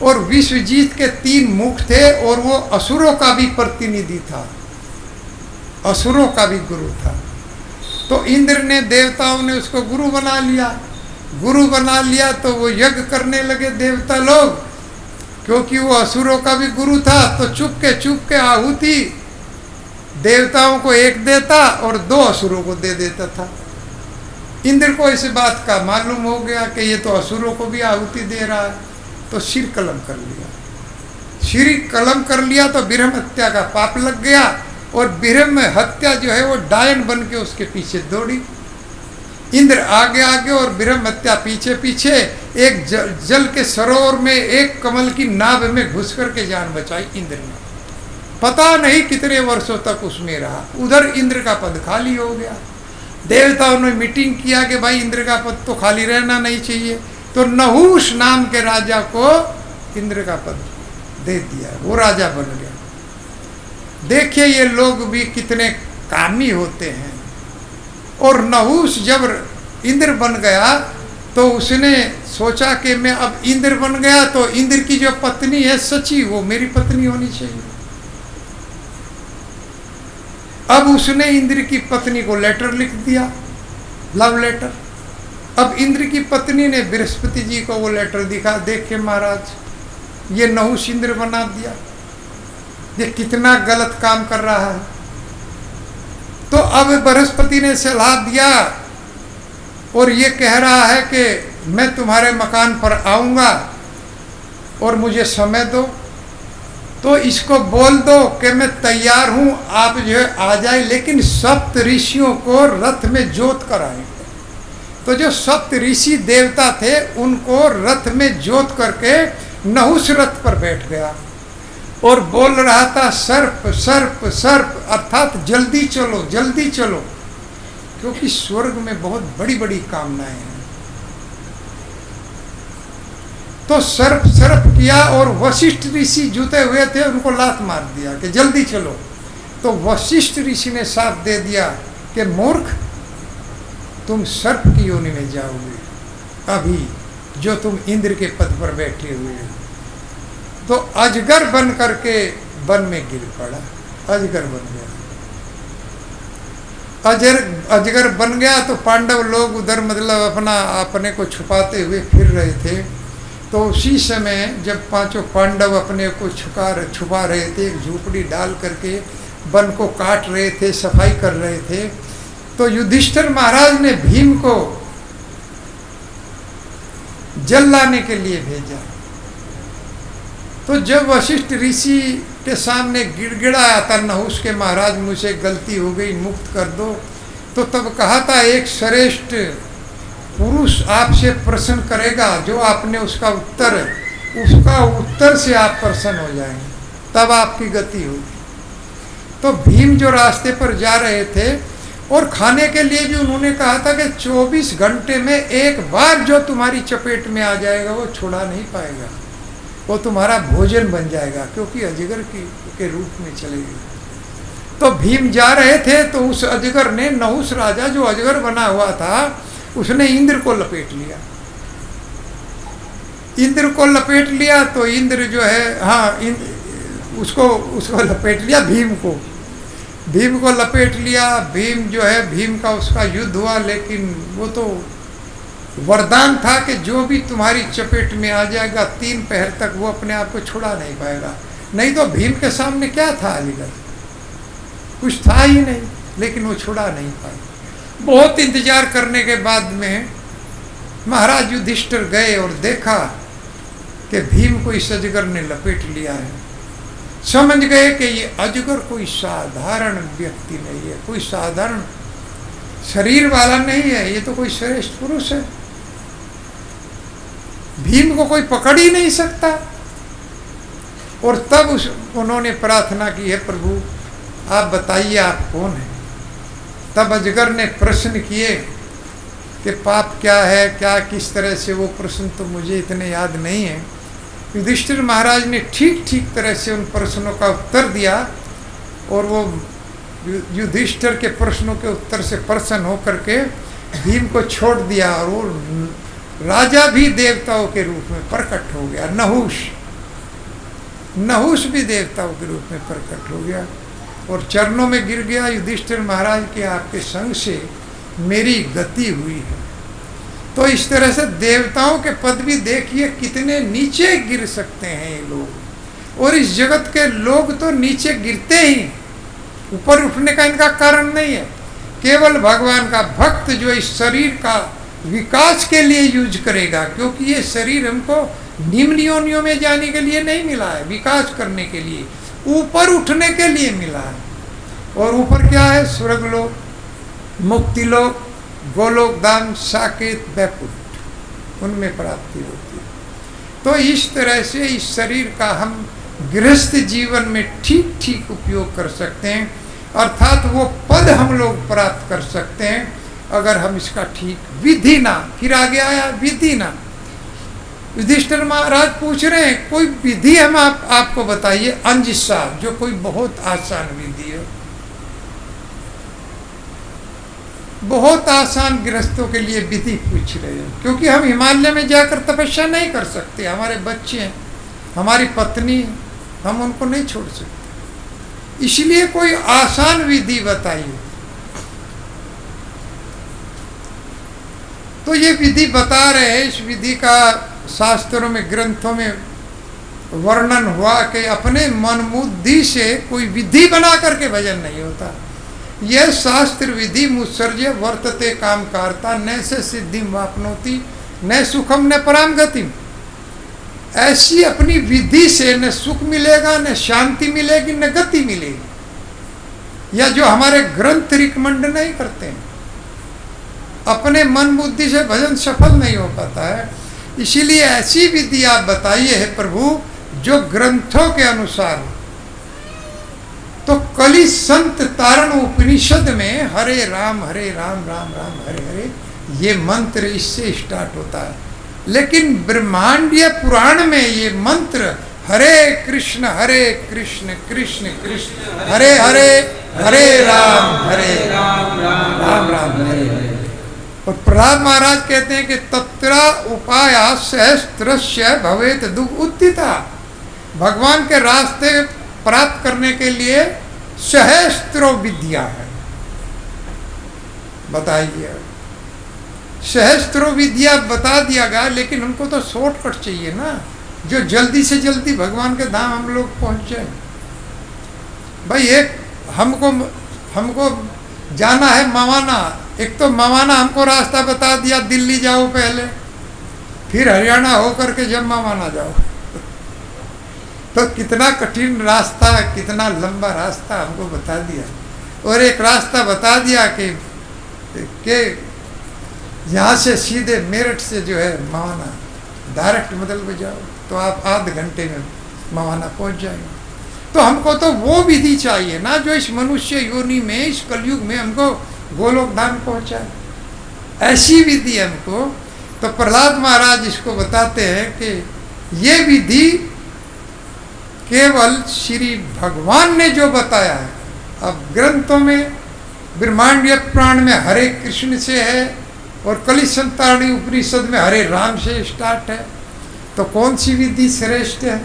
और विश्वजीत के 3 मुख थे और वो असुरों का भी प्रतिनिधि था, असुरों का भी गुरु था। तो इंद्र ने, देवताओं ने उसको गुरु बना लिया। गुरु बना लिया तो वो यज्ञ करने लगे देवता लोग, क्योंकि वो असुरों का भी गुरु था। तो चुपके आहुति देवताओं को एक देता और 2 असुरों को दे देता था। इंद्र को इस बात का मालूम हो गया कि ये तो असुरों को भी आहुति दे रहा है, तो सिर कलम कर लिया। सिर कलम कर लिया तो ब्रह्म हत्या का पाप लग गया, और ब्रह्म हत्या जो है वो डायन बन के उसके पीछे दौड़ी। इंद्र आगे आगे और ब्रह्म हत्या पीछे पीछे। एक जल के सरोवर में एक कमल की नाभ में घुस करके जान बचाई इंद्र ने। पता नहीं कितने वर्षों तक उसमें रहा। उधर इंद्र का पद खाली हो गया। देवताओं ने मीटिंग किया कि भाई इंद्र का पद तो खाली रहना नहीं चाहिए, तो नहुष नाम के राजा को इंद्र का पद दे दिया, वो राजा बन गया। देखिए ये लोग भी कितने कामी होते हैं। और नहुष जब इंद्र बन गया तो उसने सोचा कि मैं अब इंद्र बन गया तो इंद्र की जो पत्नी है सची, वो मेरी पत्नी होनी चाहिए। अब उसने इंद्र की पत्नी को लेटर लिख दिया, लव लेटर। अब इंद्र की पत्नी ने बृहस्पति जी को वो लेटर दिखा, देखे महाराज ये नहुष इंद्र बना दिया, ये कितना गलत काम कर रहा है। तो अब बृहस्पति ने सलाह दिया और ये कह रहा है कि मैं तुम्हारे मकान पर आऊंगा और मुझे समय दो, तो इसको बोल दो कि मैं तैयार हूं, आप जो है आ जाए, लेकिन सप्त ऋषियों को रथ में जोत कर आएंगे। तो जो सप्त ऋषि देवता थे उनको रथ में जोत करके नहुष रथ पर बैठ गया और बोल रहा था सर्प सर्प सर्प, अर्थात जल्दी चलो जल्दी चलो, क्योंकि स्वर्ग में बहुत बड़ी बड़ी कामनाएं हैं। तो सर्प सर्प किया और वशिष्ठ ऋषि जुटे हुए थे, उनको लात मार दिया कि जल्दी चलो। तो वशिष्ठ ऋषि ने साफ दे दिया कि मूर्ख, तुम सर्प की योनि में जाओगे अभी, जो तुम इंद्र के पद पर बैठे हुए हो। तो अजगर बन करके वन में गिर पड़ा, अजगर बन गया। अजगर बन गया तो पांडव लोग उधर मतलब अपने को छुपाते हुए फिर रहे थे। तो उसी समय जब पांचों पांडव अपने को छुपा रहे थे, एक झोपड़ी डाल करके वन को काट रहे थे, सफाई कर रहे थे, तो युधिष्ठिर महाराज ने भीम को जल लाने के लिए भेजा। तो जब वशिष्ठ ऋषि के सामने गिड़गिड़ाया था नहुष के महाराज मुझसे गलती हो गई, मुक्त कर दो, तो तब कहा था एक श्रेष्ठ पुरुष आपसे प्रश्न करेगा, जो आपने उसका उत्तर से आप प्रसन्न हो जाएंगे, तब आपकी गति होगी। तो भीम जो रास्ते पर जा रहे थे और खाने के लिए भी उन्होंने कहा था कि 24 घंटे में एक बार जो तुम्हारी चपेट में आ जाएगा वो छोड़ा नहीं पाएगा, वो तुम्हारा भोजन बन जाएगा, क्योंकि अजगर के रूप में चलेगी। तो भीम जा रहे थे तो उस अजगर ने, नहुष राजा जो अजगर बना हुआ था, उसने इंद्र को लपेट लिया। इंद्र को लपेट लिया तो इंद्र जो है, हाँ उसको लपेट लिया, भीम को लपेट लिया। भीम जो है, भीम का उसका युद्ध हुआ, लेकिन वो तो वरदान था कि जो भी तुम्हारी चपेट में आ जाएगा 3 पहर तक वो अपने आप को छुड़ा नहीं पाएगा। नहीं तो भीम के सामने क्या था, अजगर कुछ था ही नहीं, लेकिन वो छुड़ा नहीं पाए। बहुत इंतजार करने के बाद में महाराज युधिष्ठिर गए और देखा कि भीम को इस अजगर ने लपेट लिया है। समझ गए कि ये अजगर कोई साधारण व्यक्ति नहीं है, कोई साधारण शरीर वाला नहीं है, ये तो कोई श्रेष्ठ पुरुष है, भीम को कोई पकड़ ही नहीं सकता। और तब उन्होंने प्रार्थना की है, प्रभु आप बताइए आप कौन है। तब अजगर ने प्रश्न किए कि पाप क्या है, क्या किस तरह से, वो प्रश्न तो मुझे इतने याद नहीं है। युधिष्ठिर महाराज ने ठीक ठीक तरह से उन प्रश्नों का उत्तर दिया और वो युधिष्ठिर के प्रश्नों के उत्तर से प्रसन्न होकर के भीम को छोड़ दिया और वो राजा भी देवताओं के रूप में प्रकट हो गया। नहुष भी देवताओं के रूप में प्रकट हो गया और चरणों में गिर गया, युधिष्ठिर महाराज के आपके संग से मेरी गति हुई है। तो इस तरह से देवताओं के पद भी देखिए कितने नीचे गिर सकते हैं ये लोग, और इस जगत के लोग तो नीचे गिरते ही, ऊपर उठने का इनका कारण नहीं है। केवल भगवान का भक्त जो इस शरीर का विकास के लिए यूज करेगा, क्योंकि ये शरीर हमको निम्न योनियों में जाने के लिए नहीं मिला है, विकास करने के लिए, ऊपर उठने के लिए मिला है। और ऊपर क्या है? स्वर्गलोक, मुक्तिलोक, गोलोक धाम, साकेत, वैकुंठ, उनमें प्राप्ति होती है। तो इस तरह से इस शरीर का हम गृहस्थ जीवन में ठीक ठीक उपयोग कर सकते हैं, अर्थात वो पद हम लोग प्राप्त कर सकते हैं अगर हम इसका ठीक विधि ना, फिर आगे आया विधि ना। युधिष्ठिर महाराज पूछ रहे हैं कोई विधि हम आपको बताइए, अंजिसा, जो कोई बहुत आसान विधि है, बहुत आसान गृहस्थों के लिए विधि पूछ रहे हैं। क्योंकि हम हिमालय में जाकर तपस्या नहीं कर सकते, हमारे बच्चे हैं, हमारी पत्नी है, हम उनको नहीं छोड़ सकते, इसलिए कोई आसान विधि बताइए। तो ये विधि बता रहे हैं। इस विधि का शास्त्रों में, ग्रंथों में वर्णन हुआ कि अपने मन बुद्धि से कोई विधि बना करके भजन नहीं होता। यह शास्त्र विधि मुत्सर्ज्य वर्तते काम कारता, न से सिद्धि वापनोति न सुखम न पराम गतिम। ऐसी अपनी विधि से न सुख मिलेगा, न शांति मिलेगी, न गति मिलेगी। या जो हमारे ग्रंथ रिकमेंड नहीं करते हैं, अपने मन बुद्धि से भजन सफल नहीं हो पाता है। इसीलिए ऐसी विधि आप बताइए है प्रभु जो ग्रंथों के अनुसार हो। तो कलि संत तारण उपनिषद में हरे राम राम राम हरे हरे, ये मंत्र इससे स्टार्ट होता है। लेकिन ब्रह्मांडीय पुराण में ये मंत्र हरे कृष्ण कृष्ण कृष्ण हरे हरे, हरे राम राम राम हरे हरे। और प्रहलाद महाराज कहते हैं कि तत्रा उपाय सहस्त्रस्य भवेत दुख उत्थिता। भगवान के रास्ते प्राप्त करने के लिए सहस्त्रों विद्या है। बताइए, सहस्त्रों विद्या बता दिया गया, लेकिन उनको तो शॉर्टकट चाहिए ना, जो जल्दी से जल्दी भगवान के धाम हम लोग पहुंच जाए। भाई एक हमको जाना है मवाना, एक तो मवाना हमको रास्ता बता दिया, दिल्ली जाओ पहले, फिर हरियाणा होकर के जब मवाना जाओ, तो कितना कठिन रास्ता, कितना लंबा रास्ता हमको बता दिया। और एक रास्ता बता दिया कि यहाँ से सीधे मेरठ से जो है मवाना डायरेक्ट मतलब जाओ, तो आप आध घंटे में मवाना पहुँच जाएंगे। तो हमको तो वो विधि चाहिए ना जो इस मनुष्य योनि में, इस कलयुग में हमको गोलोक धाम पहुँचाए, ऐसी विधि हमको। तो प्रहलाद महाराज इसको बताते हैं कि ये विधि केवल श्री भगवान ने जो बताया है। अब ग्रंथों में ब्रह्मांडीय पुराण में हरे कृष्ण से है, और कलि संतारणी उपनिषद में हरे राम से स्टार्ट है। तो कौन सी विधि श्रेष्ठ है?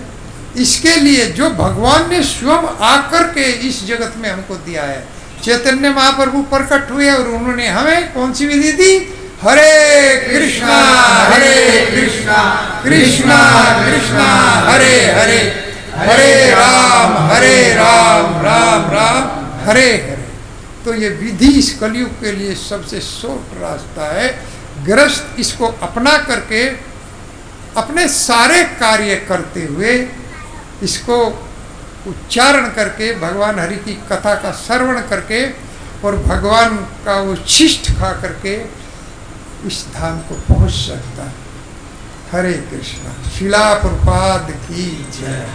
इसके लिए जो भगवान ने स्वयं आकर के इस जगत में हमको दिया है, चैतन्य महाप्रभु प्रकट हुए और उन्होंने हमें कौन सी विधि दी? हरे कृष्णा कृष्णा कृष्णा हरे हरे, हरे राम राम राम हरे हरे। तो ये विधि इस कलयुग के लिए सबसे शॉर्ट रास्ता है। गृहस्थ इसको अपना करके अपने सारे कार्य करते हुए, इसको उच्चारण करके, भगवान हरि की कथा का श्रवण करके और भगवान का वो शिष्ट खा करके इस धाम को पहुंच सकता है। हरे कृष्णा। शिला प्रपाद की जय।